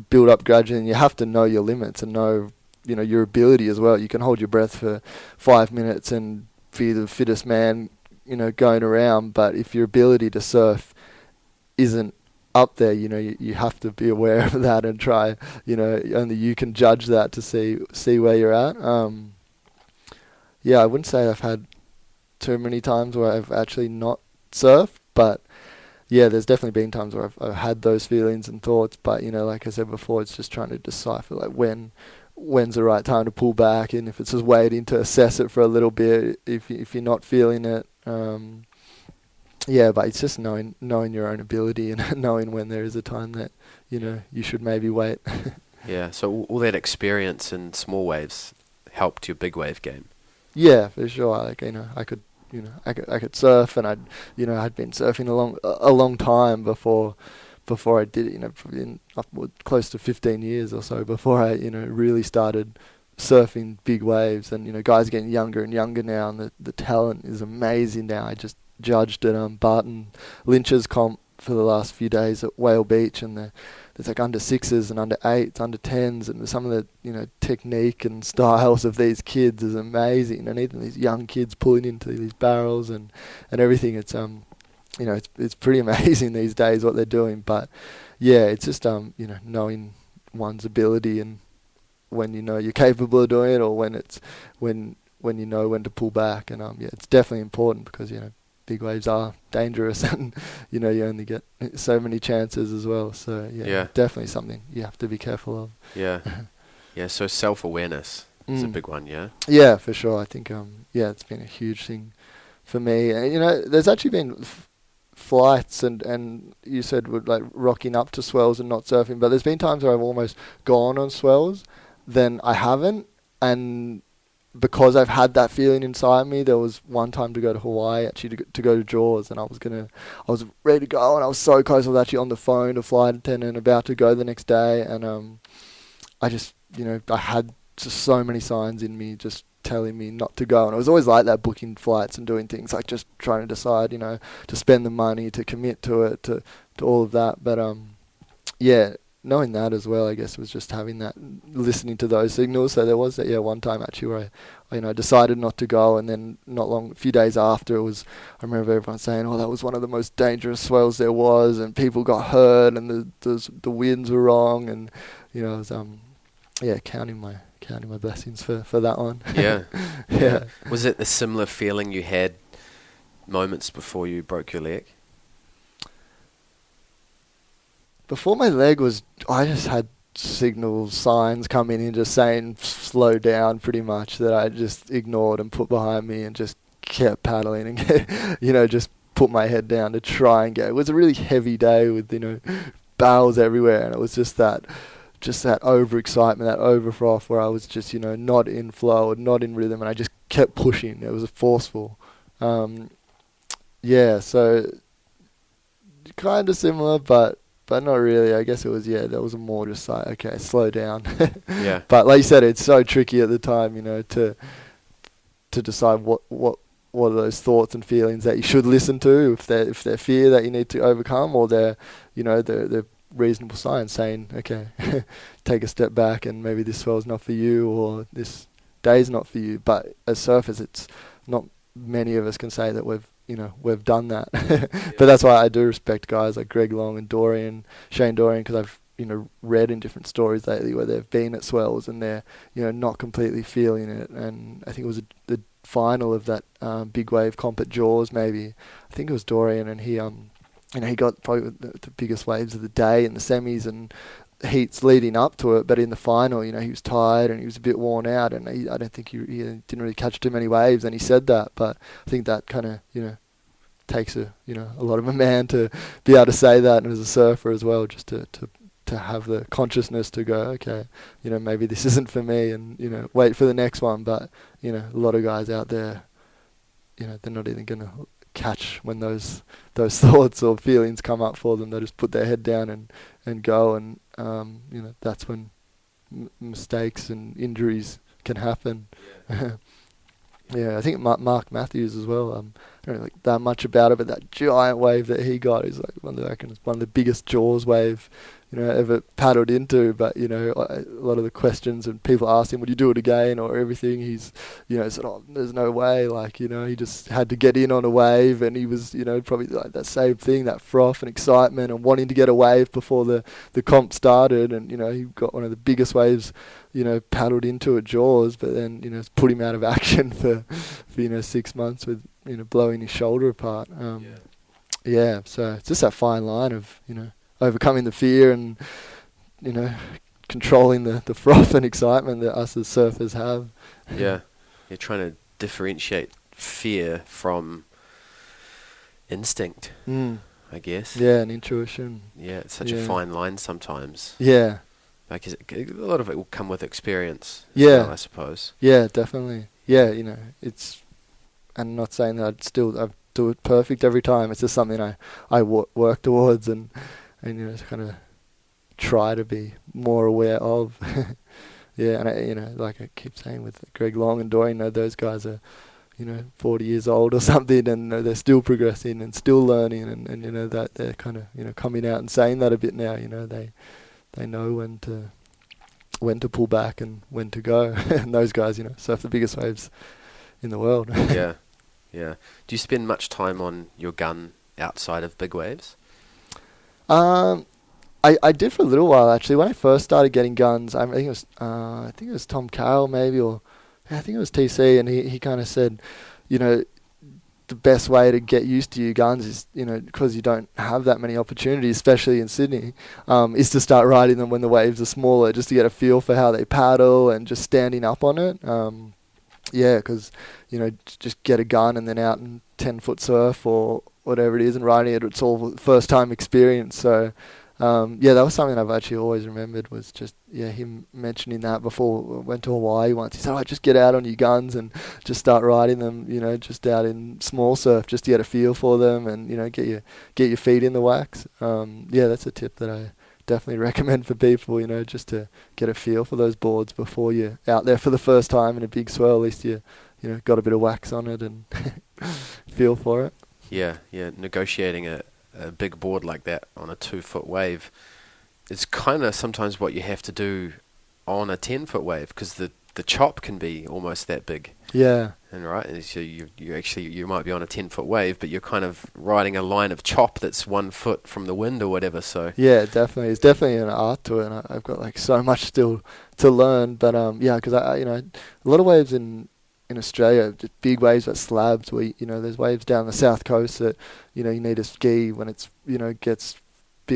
build up gradually, and you have to know your limits and know, your ability as well. You can hold your breath for 5 minutes and be the fittest man, going around. But if your ability to surf isn't up there, you have to be aware of that and try, only you can judge that to see where you're at. I wouldn't say I've had too many times where I've actually not surfed, but yeah, there's definitely been times where I've had those feelings and thoughts. But like I said before, it's just trying to decipher like when's the right time to pull back, and if it's just waiting to assess it for a little bit if you're not feeling it. But it's just knowing your own ability and knowing when there is a time that you should maybe wait. Yeah, so all that experience in small waves helped your big wave game. Yeah, for sure. Like I could surf, and I'd been surfing a long time before I did it. Probably close to 15 years or so before I really started surfing big waves. And guys are getting younger and younger now, and the talent is amazing now. I just judged at Barton Lynch's comp for the last few days at Whale Beach, and there's like under 6s and under 8s, under 10s, and some of the technique and styles of these kids is amazing. And even these young kids pulling into these barrels and everything, it's it's pretty amazing these days what they're doing. But yeah, it's just knowing one's ability and when you're capable of doing it, or when you know when to pull back. And it's definitely important, because big waves are dangerous, and you only get so many chances as well. So yeah, definitely something you have to be careful of. Yeah. So self-awareness is a big one. Yeah, for sure. I think it's been a huge thing for me. And there's actually been flights and you said with like rocking up to swells and not surfing, but there's been times where I've almost gone on swells, then I haven't, and because I've had that feeling inside me. There was one time to go to Hawaii, actually to go to Jaws, and I was ready to go, and I was so close. I was actually on the phone to flight attendant about to go the next day, and I just I had just so many signs in me just telling me not to go. And it was always like that, booking flights and doing things like just trying to decide, to spend the money, to commit to it, to all of that. But knowing that as well, I guess, was just having that, listening to those signals. So there was that one time actually where I decided not to go, and then a few days after, I remember everyone saying, oh, that was one of the most dangerous swells there was, and people got hurt, and the winds were wrong, and I was counting my blessings for that one. Yeah. Was it a similar feeling you had moments before you broke your leg? Before my leg I just had signals, signs coming in just saying slow down pretty much, that I just ignored and put behind me and just kept paddling and just put my head down to try and get. It was a really heavy day with barrels everywhere, and it was just that overexcitement, that overfroth where I was just not in flow and not in rhythm, and I just kept pushing. It was forceful. So kind of similar, but not really. I guess it was, that was more just like, okay, slow down. Yeah. But like you said, it's so tricky at the time, to decide what are those thoughts and feelings that you should listen to, if they're fear that you need to overcome, or they're reasonable signs saying, okay, take a step back and maybe this swell's not for you, or this day's not for you. But as surfers, it's not many of us can say that we've done that. But that's why I do respect guys like Greg Long and Shane Dorian, because I've read in different stories lately where they've been at swells and they're not completely feeling it. And I think it was the final of that big wave comp at Jaws, maybe. I think it was Dorian, and he he got probably the biggest waves of the day in the semis and heats leading up to it, but in the final, he was tired and he was a bit worn out, and I don't think he didn't really catch too many waves, and he said that. But I think that kind of takes a lot of a man to be able to say that, and as a surfer as well, just to have the consciousness to go, okay, maybe this isn't for me, and wait for the next one. But a lot of guys out there, they're not even gonna catch when those thoughts or feelings come up for them. They just put their head down and go, and that's when mistakes and injuries can happen. Yeah, I think Mark Matthews as well. I don't know that much about it, but that giant wave that he got is like one of the biggest Jaws wave ever paddled into. But a lot of the questions and people asked him, would you do it again or everything, he's said, oh, there's no way. Like he just had to get in on a wave, and he was probably like that same thing, that froth and excitement and wanting to get a wave before the comp started, and he got one of the biggest waves paddled into at Jaws, but then it's put him out of action for 6 months with blowing his shoulder apart. So it's just that fine line of overcoming the fear and controlling the froth and excitement that us as surfers have. Yeah, you're trying to differentiate fear from instinct, I guess. Yeah, and intuition. Yeah, it's such a fine line sometimes. Yeah. Like, a lot of it will come with experience. Yeah, well, I suppose. Yeah, definitely. Yeah, it's. I'm not saying that I'd do it perfect every time. It's just something I work towards and kind of try to be more aware of. Yeah, and like I keep saying with Greg Long and Dorian, those guys are 40 years old or something, and they're still progressing and still learning, and that they're kind of coming out and saying that a bit now. They know when to pull back and when to go. And those guys, surf the biggest waves in the world. Yeah. Do you spend much time on your gun outside of big waves? I did for a little while actually. When I first started getting guns, I think it was Tom Carroll maybe, or I think it was TC, and he kind of said, the best way to get used to your guns is, because you don't have that many opportunities, especially in Sydney, is to start riding them when the waves are smaller, just to get a feel for how they paddle and just standing up on it. Because, just get a gun and then out in 10-foot surf or whatever it is and riding it, it's all first-time experience. So, that was something I've actually always remembered, was just, him mentioning that before we went to Hawaii once. He said, just get out on your guns and just start riding them, just out in small surf, just to get a feel for them and, get your feet in the wax. That's a tip that I definitely recommend for people, just to get a feel for those boards before you're out there for the first time in a big swell. At least you got a bit of wax on it and feel for it. Yeah, negotiating a big board like that on a 2-foot wave, it's kind of sometimes what you have to do on a 10-foot wave, because the chop can be almost that big. Yeah. And right, so you might be on a 10-foot wave, but you're kind of riding a line of chop that's 1 foot from the wind or whatever. So yeah, definitely, it's definitely an art to it, and I've got like so much still to learn. But because I a lot of waves in Australia, just big waves at slabs, where there's waves down the south coast that you need to ski when it's gets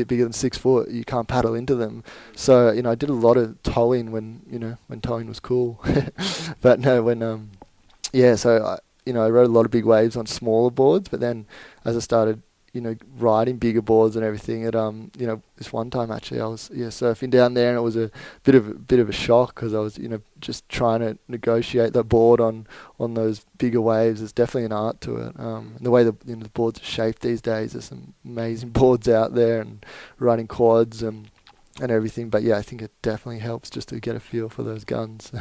bit bigger than 6 foot, you can't paddle into them. So, I did a lot of towing when towing was cool. But no, so I rode a lot of big waves on smaller boards, but then as I started, riding bigger boards and everything, this one time actually I was surfing down there, and it was a bit of a shock because I was just trying to negotiate the board on those bigger waves. There's definitely an art to it. And the way the boards are shaped these days, there's some amazing boards out there, and riding quads and everything. But yeah, I think it definitely helps just to get a feel for those guns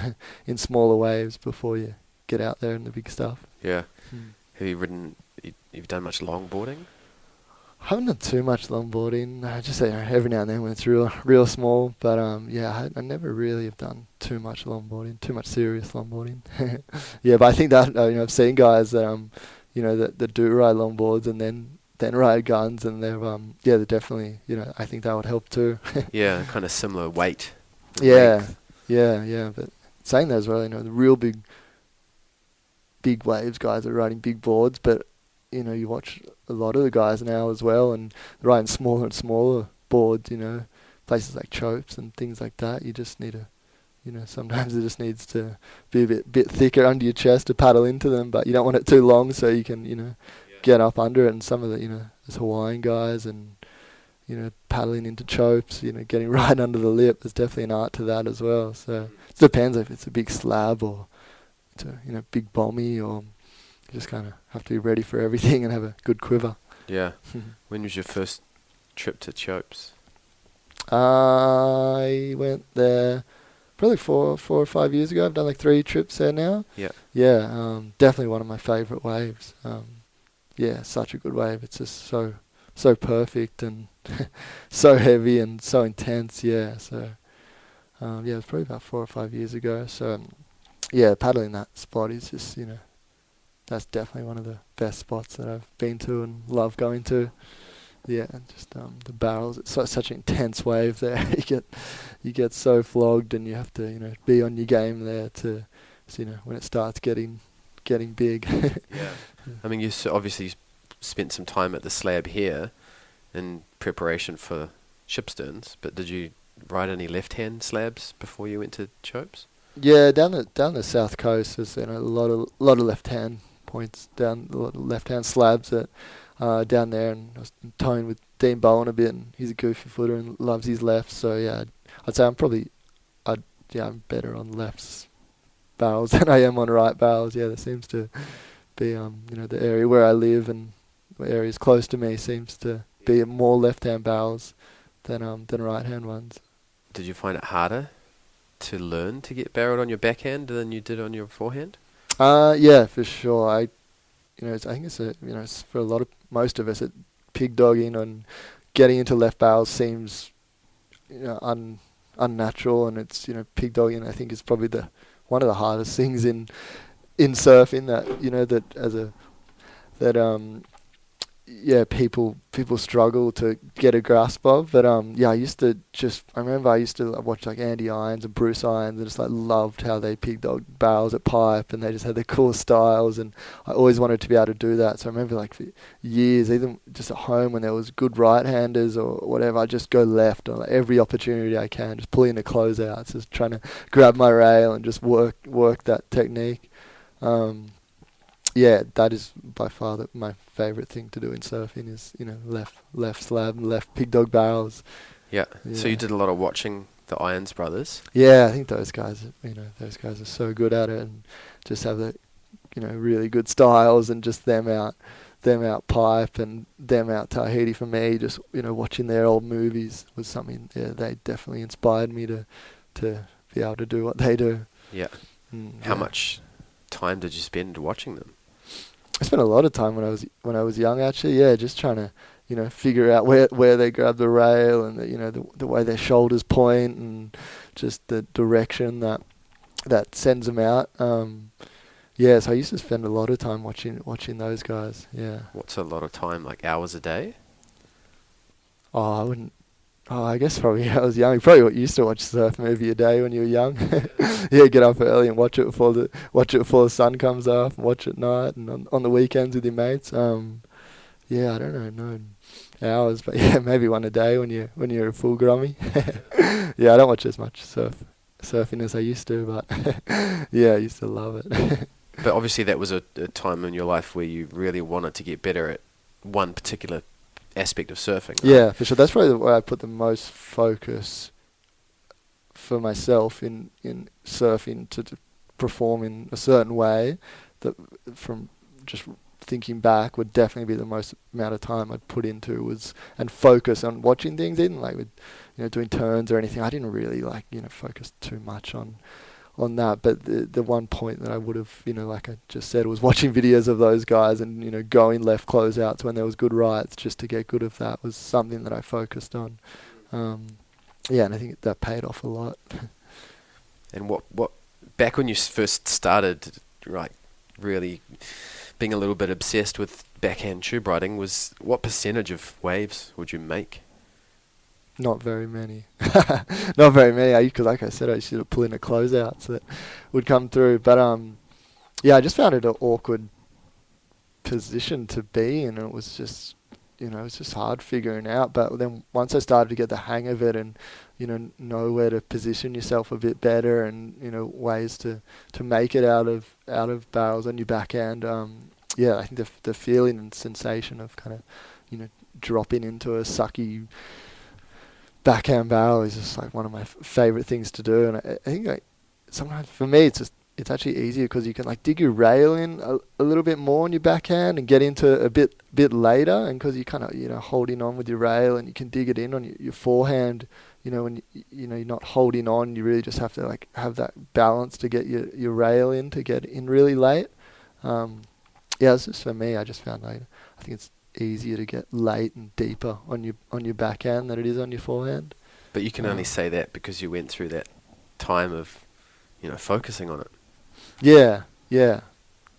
in smaller waves before you get out there in the big stuff. Yeah. Have you've done much longboarding? I haven't done too much longboarding. I just say every now and then when it's real small. But I never really have done too much longboarding, too much serious longboarding. Yeah, but I think that I've seen guys that that do ride longboards and then ride guns, and they're definitely I think that would help too. Yeah, kind of similar weight. Yeah. But saying that as well, the real big waves guys are riding big boards, but you watch a lot of the guys now as well, and they're riding smaller and smaller boards, places like Chopes and things like that. You just need sometimes it just needs to be a bit thicker under your chest to paddle into them, but you don't want it too long so you can, get up under it. And some of the, there's Hawaiian guys and, paddling into Chopes, getting right under the lip. There's definitely an art to that as well. So it depends if it's a big slab or it's a, big bommy, or you just kind of have to be ready for everything and have a good quiver. Yeah. When was your first trip to Chopes? I went there probably 4 or 5 years ago. I've done like 3 trips there now. Yeah. Yeah, definitely one of my favourite waves. Yeah, such a good wave. It's just so perfect and so heavy and so intense. Yeah, so it was probably about 4 or 5 years ago. So yeah, paddling that spot is just that's definitely one of the best spots that I've been to and love going to. Yeah, and just the barrels. It's such an intense wave there. you get so flogged, and you have to be on your game there to when it starts getting big. Yeah. I mean, you obviously spent some time at the slab here in preparation for ship sterns, but did you ride any left-hand slabs before you went to Chopes? Yeah, down the south coast, there's a lot of left-hand points down, a lot of left-hand slabs that down there, and I was towing with Dean Bowen a bit, and he's a goofy footer and loves his left. So yeah, I'd say I'm better on lefts barrels than I am on right barrels. Yeah, there seems to be the area where I live and areas close to me seems to be more left-hand barrels than right-hand ones. Did you find it harder to learn to get barreled on your backhand than you did on your forehand? Yeah, for sure. I think it's for most of us, pig dogging and getting into left barrels seems unnatural, and it's pig dogging I think is probably one of the hardest things in surfing people struggle to get a grasp of. But I remember I used to watch like Andy Irons and Bruce Irons, and just like loved how they pig dogged barrels at pipe, and they just had their cool styles, and I always wanted to be able to do that. So I remember like for years, even just at home when there was good right-handers or whatever, I just go left on like every opportunity I can, just pulling the closeouts, just trying to grab my rail and just work that technique. Yeah, that is by far my favourite thing to do in surfing is, left slab and left pig dog barrels. Yeah. So you did a lot of watching the Irons brothers. Yeah, I think those guys, are so good at it, and just have the, really good styles, and just them out pipe and them out Tahiti for me. Just watching their old movies was something. Yeah, they definitely inspired me to be able to do what they do. Yeah. How much time did you spend watching them? I spent a lot of time when I was young, actually. Yeah, just trying to figure out where they grab the rail, and the way their shoulders point, and just the direction that sends them out. Yeah, so I used to spend a lot of time watching those guys. Yeah. What's a lot of time? Like hours a day? Oh, I wouldn't. Oh, I guess probably I was young. You probably used to watch a surf movie a day when you were young. Yeah, get up early and watch it before the sun comes up, and watch it at night, and on the weekends with your mates. Yeah, I don't know, no hours, but yeah, maybe one a day when you're a full grummy. Yeah, I don't watch as much surfing as I used to, but yeah, I used to love it. But obviously that was a time in your life where you really wanted to get better at one particular aspect of surfing, right? Yeah, for sure. That's probably where I put the most focus for myself in surfing to perform in a certain way. That from just thinking back would definitely be the most amount of time I'd put into was and focus on watching things in like with doing turns or anything. I didn't really focus too much on that, but the one point that I would have like I just said was watching videos of those guys and going left closeouts when there was good rights just to get good at that was something that I focused on. Yeah, and I think that paid off a lot. And what back when you first started, right, really being a little bit obsessed with backhand tube riding, was what percentage of waves would you make? Not very many. Not very many. Because like I said, I used to pull in a closeouts that would come through. But yeah, I just found it an awkward position to be in. And it was just, it was just hard figuring out. But then once I started to get the hang of it and, know where to position yourself a bit better and, ways to make it out of barrels on your backhand. Yeah, I think the feeling and sensation of kind of, dropping into a sucky backhand barrel is just like one of my favorite things to do. And I think like sometimes for me it's actually easier because you can like dig your rail in a little bit more on your backhand and get into a bit later, and because you kind of holding on with your rail and you can dig it in on your forehand, when you're not holding on, you really just have to like have that balance to get your rail in to get in really late. Yeah, it's just for me. I just found like I think it's easier to get late and deeper on your backhand than it is on your forehand. But you can only say that because you went through that time of focusing on it. Yeah.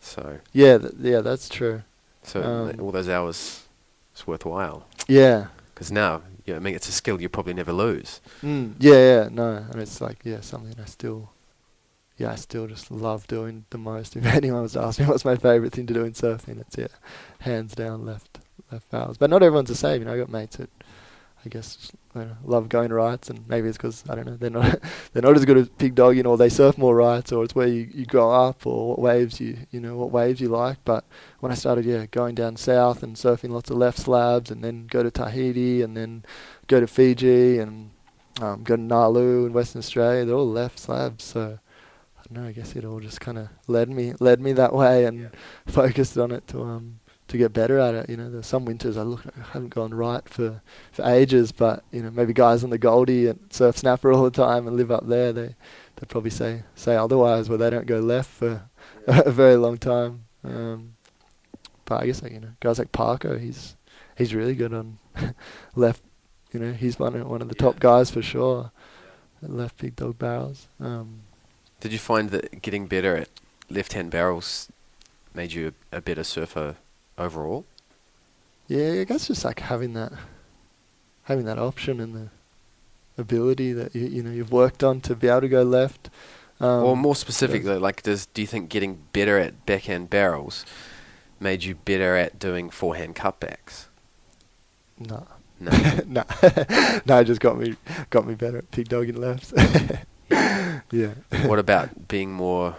So yeah, that's true. So all those hours, it's worthwhile. Yeah. Because now, I mean, it's a skill you probably never lose. Yeah, no, and it's like something I still just love doing the most. If anyone was to ask me what's my favourite thing to do in surfing, it's hands down left barrels. But not everyone's the same. I got mates that I guess love going rights, and maybe it's because I don't know they're not as good at pig dogging, or they surf more rights, or it's where you grow up, or what waves what waves you like. But when I started going down south and surfing lots of left slabs, and then go to Tahiti, and then go to Fiji, and go to Nauru in Western Australia, they're all left slabs. So I don't know. I guess it all just kind of led me that way, and focused on it to get better at it. There's some winters I haven't gone right for ages, but maybe guys on the Goldie and surf snapper all the time and live up there, they probably say otherwise, where they don't go left for a very long time. But I guess guys like Parko, he's really good on left. He's one of the top guys for sure at left big dog barrels. Did you find that getting better at left-hand barrels made you a better surfer overall? Yeah, I guess just like having that option and the ability that you've worked on to be able to go left. Or more specifically, do you think getting better at backhand barrels made you better at doing forehand cutbacks? No. No. No, it just got me better at pig dogging lefts. Yeah. What about being more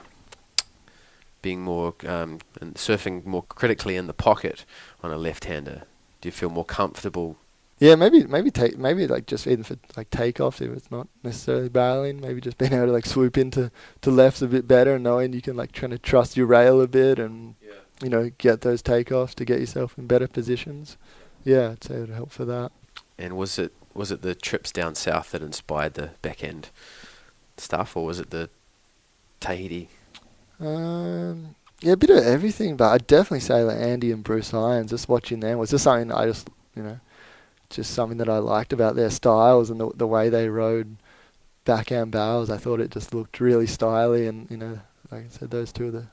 and surfing more critically in the pocket on a left-hander? Do you feel more comfortable? Yeah, maybe like just even for like takeoffs, if it's not necessarily barreling, maybe just being able to like swoop into lefts a bit better, and knowing you can like trying to trust your rail a bit and get those takeoffs to get yourself in better positions. Yeah, I'd say it would help for that. And was it the trips down south that inspired the backhand stuff, or was it the Tahiti? Yeah, a bit of everything, but I'd definitely say like Andy and Bruce Irons, just watching them was just something I just, just something that I liked about their styles and the way they rode backhand barrels. I thought it just looked really stylish, and, like I said, those two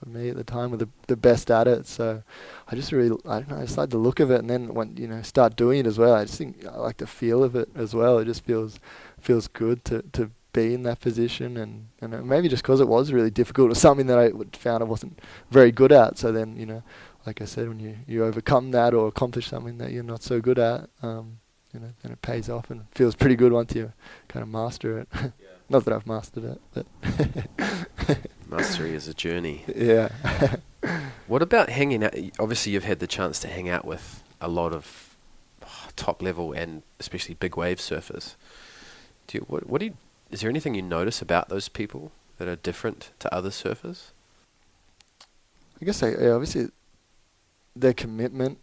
for me at the time were the best at it. So I just really, I don't know, I just like the look of it, and then when, start doing it as well, I just think I like the feel of it as well. It just feels good to be in that position, and maybe just because it was really difficult, or something that I found I wasn't very good at. So then, like I said, when you overcome that or accomplish something that you're not so good at, then it pays off and feels pretty good once you kind of master it. Yeah. Not that I've mastered it, but mastery is a journey. Yeah. What about hanging out? Obviously, you've had the chance to hang out with a lot of top level and especially big wave surfers. Is there anything you notice about those people that are different to other surfers? I guess obviously their commitment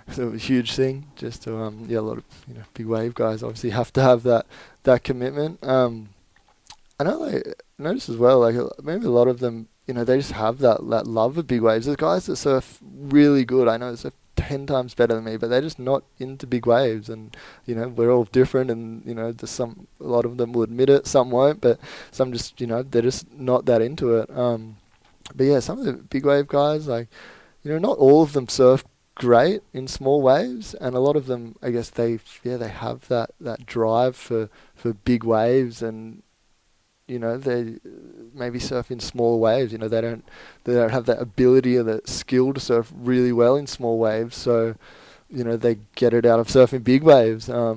is a huge thing. Just to a lot of big wave guys obviously have to have that commitment. I know I notice as well, like maybe a lot of them, they just have that love of big waves. There's guys that surf really good. I know they surf 10 times better than me, but they're just not into big waves. And we're all different, and there's a lot of them will admit it, some won't, but some just they're just not that into it. But yeah, some of the big wave guys, like not all of them surf great in small waves, and a lot of them, I guess they have that drive for big waves, and they maybe surf in small waves. They don't have that ability or that skill to surf really well in small waves. So, they get it out of surfing big waves. I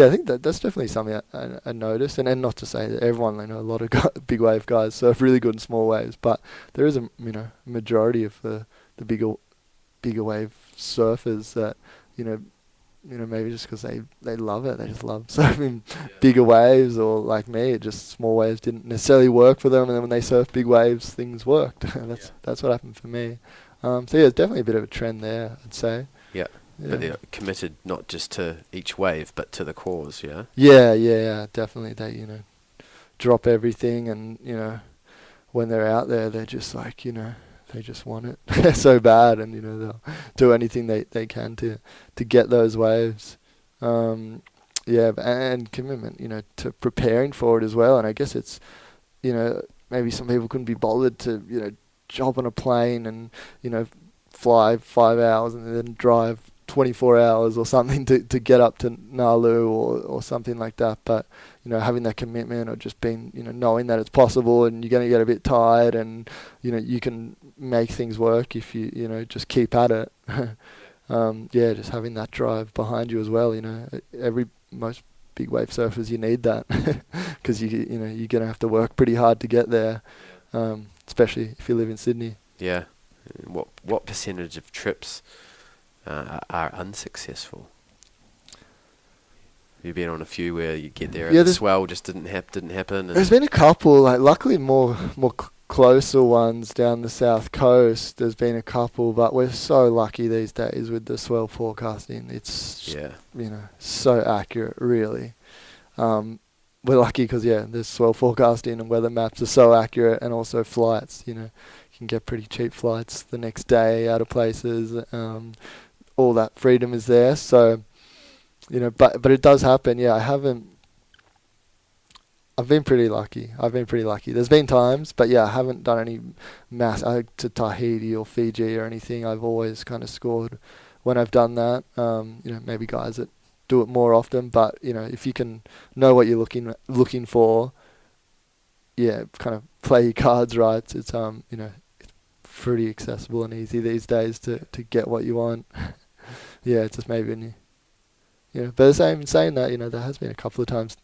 think that's definitely something I noticed. And not to say that everyone, a lot of big wave guys surf really good in small waves, but there is a majority of the bigger wave surfers that maybe just because they love it, they just love surfing bigger waves, or like me, just small waves didn't necessarily work for them, and then when they surf big waves, things worked. That's what happened for me. It's definitely a bit of a trend there, I'd say. Yeah. But they're committed not just to each wave, but to the cause, yeah? Yeah, definitely. They, drop everything, and, when they're out there, they're just like, they just want it so bad, and they'll do anything they can to get those waves. And commitment, to preparing for it as well. And I guess it's, maybe some people couldn't be bothered to jump on a plane and fly 5 hours and then drive 24 hours or something to get up to Nalu or something like that. But having that commitment, or just being knowing that it's possible, and you're going to get a bit tired, and you can make things work if you just keep at it. Just having that drive behind you as well. Most big wave surfers, you need that, because you're going to have to work pretty hard to get there, especially if you live in Sydney. Yeah. What percentage of trips are unsuccessful? You've been on a few where you get there and the swell just didn't happen. And there's been a couple, like luckily more closer ones down the south coast. There's been a couple, but we're so lucky these days with the swell forecasting. It's so accurate, really. We're lucky because there's swell forecasting, and weather maps are so accurate, and also flights. You can get pretty cheap flights the next day out of places. All that freedom is there. So. But it does happen. Yeah, I've been pretty lucky. There's been times, but I haven't done any to Tahiti or Fiji or anything. I've always kind of scored when I've done that. Maybe guys that do it more often, but if you can know what you're looking for, kind of play your cards right. It's it's pretty accessible and easy these days to get what you want. It's just maybe when you. But saying that, there has been a couple of times,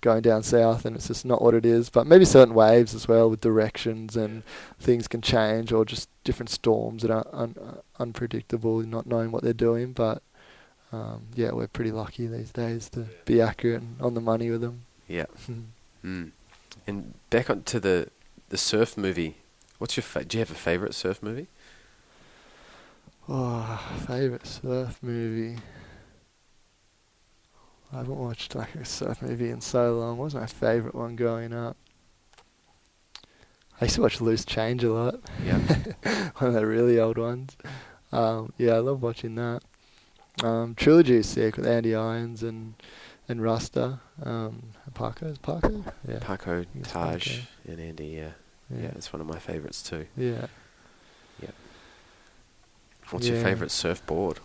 going down south, and it's just not what it is. But maybe certain waves as well, with directions and things can change, or just different storms that are unpredictable, not knowing what they're doing. But we're pretty lucky these days to be accurate and on the money with them. Yeah. And back onto the surf movie. What's your do you have a favourite surf movie? Oh, favourite surf movie. I haven't watched like a surf movie in so long. What was my favourite one growing up? I used to watch Loose Change a lot. Yeah. One of the really old ones. I love watching that. Trilogy is sick with Andy Irons and Rusta. Parko? Yeah. Parko, Taj, and Andy, yeah, it's one of my favourites too. Yeah. Yeah. What's your favourite surfboard?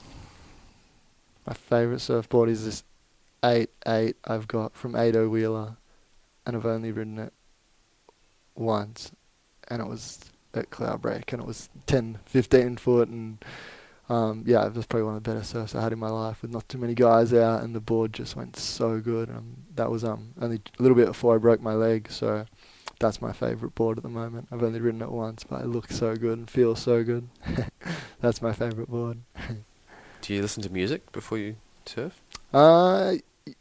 My favourite surfboard is this 8.8 I've got from 80 Wheeler, and I've only ridden it once, and it was at Cloudbreak, and it was 10, 15 foot, and yeah, it was probably one of the better surfs I had in my life, with not too many guys out, and the board just went so good. That was only a little bit before I broke my leg, so that's my favourite board at the moment. I've only ridden it once, but it looks so good and feels so good. That's my favourite board. Do you listen to music before you surf?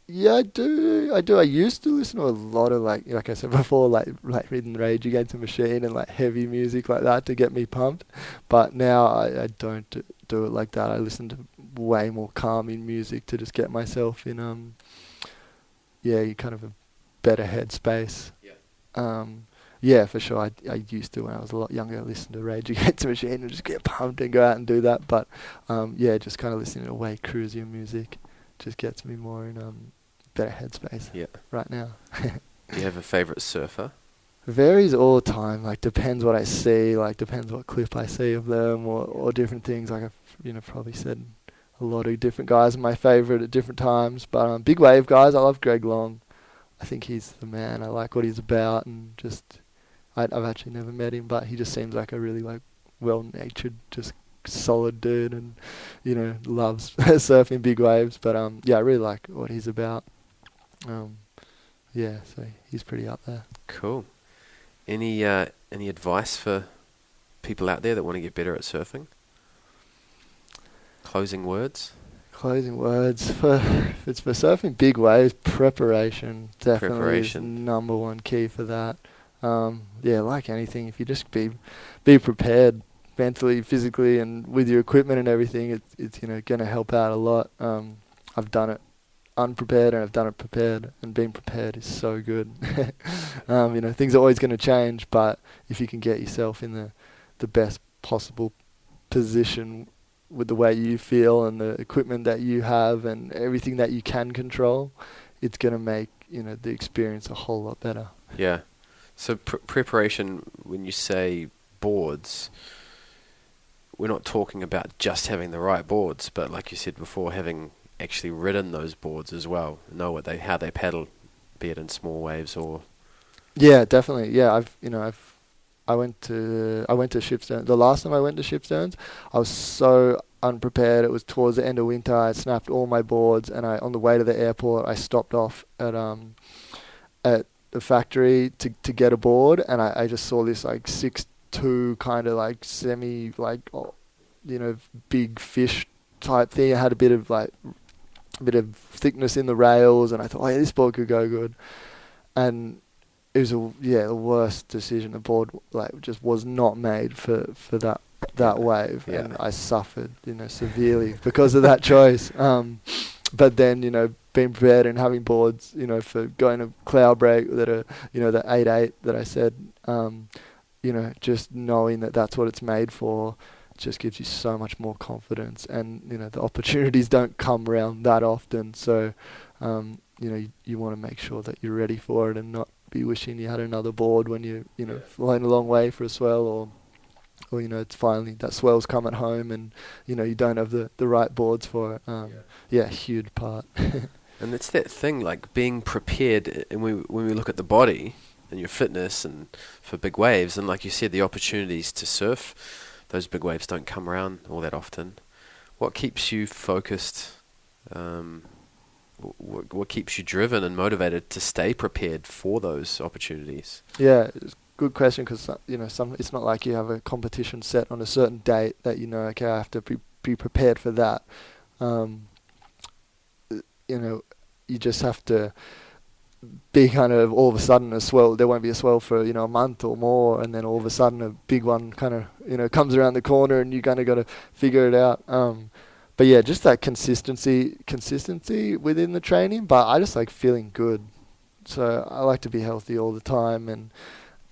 Yeah, I do. I used to listen to a lot of like I said before, like reading Rage Against the Machine and like heavy music like that to get me pumped. But now I don't do it like that. I listen to way more calming music to just get myself in kind of a better headspace. Yeah. Yeah, for sure. I used to, when I was a lot younger, listen to Rage Against the Machine and just get pumped and go out and do that. But yeah, just kind of listening to way cruisier music just gets me more in better headspace. Yeah. Right now. Do you have a favourite surfer? Varies all the time. Like, depends what I see. Like, depends what clip I see of them, or different things. Like, I've probably said a lot of different guys are my favourite at different times. But big wave guys, I love Greg Long. I think he's the man. I like what he's about, and just I've actually never met him, but he just seems like a really like well-natured, just solid dude, and loves surfing big waves. But yeah, I really like what he's about. Yeah, so he's pretty up there. Cool. Any advice for people out there that want to get better at surfing? Closing words? Closing words if it's for surfing big waves, preparation definitely is number one key for that. Yeah, like anything, if you just be prepared mentally, physically, and with your equipment and everything, it's going to help out a lot. I've done it unprepared and I've done it prepared, and being prepared is so good. Things are always going to change, but if you can get yourself in the best possible position with the way you feel and the equipment that you have and everything that you can control, it's going to make the experience a whole lot better. Yeah. So preparation, when you say boards, we're not talking about just having the right boards, but like you said before, having actually ridden those boards as well, know how they paddle, be it in small waves or. Yeah, definitely. Yeah, I went to Shipstones. The last time I went to Shipstones, I was so unprepared. It was towards the end of winter. I snapped all my boards, and on the way to the airport, I stopped off at the factory to get a board, and I just saw this like 6'2" kind of like semi like big fish type thing. It had a bit of thickness in the rails, and I thought, oh yeah, this board could go good. And it was the worst decision. The board just was not made for that wave, yeah. And I suffered severely because of that choice. But then being prepared and having boards for going to Cloudbreak that are the 8.8 that I said, just knowing that that's what it's made for just gives you so much more confidence, and the opportunities don't come around that often. So you want to make sure that you're ready for it and not be wishing you had another board when you're flying a long way for a swell, or it's finally that swell's come at home and you don't have the right boards for it. Huge part. And it's that thing, like being prepared, and when we look at the body and your fitness and for big waves, and like you said, the opportunities to surf those big waves don't come around all that often. What keeps you focused? What keeps you driven and motivated to stay prepared for those opportunities? Yeah, it's a good question, because it's not like you have a competition set on a certain date that okay, I have to be prepared for that. You just have to be kind of all of a sudden a swell. There won't be a swell for a month or more, and then all of a sudden a big one kind of comes around the corner, and you kind of got to figure it out. But yeah, just that consistency within the training. But I just like feeling good, so I like to be healthy all the time,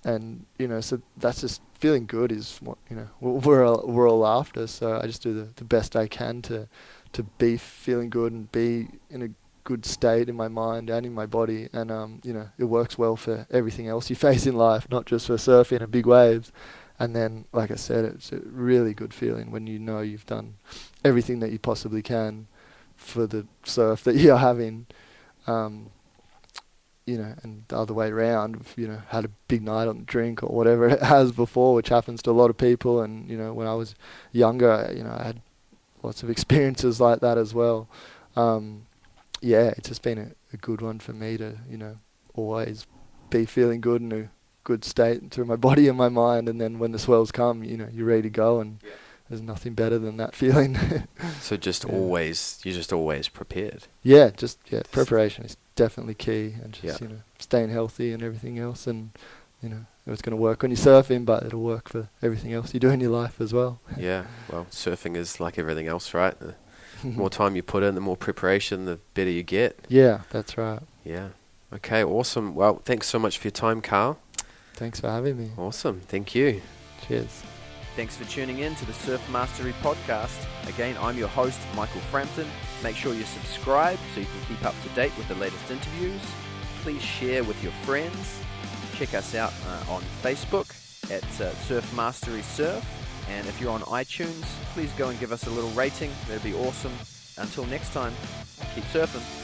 and so that's just feeling good is what we're all after. So I just do the best I can to be feeling good and be in a good state in my mind and in my body, and it works well for everything else you face in life, not just for surfing and big waves. And then, like I said, it's a really good feeling when you've done everything that you possibly can for the surf that you're having. and the other way around, if, had a big night on the drink or whatever it has before, which happens to a lot of people. And, when I was younger, I had lots of experiences like that as well. It's just been a good one for me to, always be feeling good in a good state through my body and my mind. And then when the swells come, you're ready to go, and there's nothing better than that feeling. So you're just always prepared. Preparation is definitely key, and just, staying healthy and everything else. And, it's going to work when you're surfing, but it'll work for everything else you do in your life as well. Yeah, well, surfing is like everything else, right? The more time you put in, the more preparation, the better you get. Yeah, that's right. Yeah. Okay, awesome. Well, thanks so much for your time, Karl. Thanks for having me. Awesome. Thank you. Cheers. Thanks for tuning in to the Surf Mastery Podcast. Again, I'm your host, Michael Frampton. Make sure you subscribe so you can keep up to date with the latest interviews. Please share with your friends. Check us out on Facebook at Surf Mastery Surf. And if you're on iTunes, please go and give us a little rating. That'd be awesome. Until next time, keep surfing.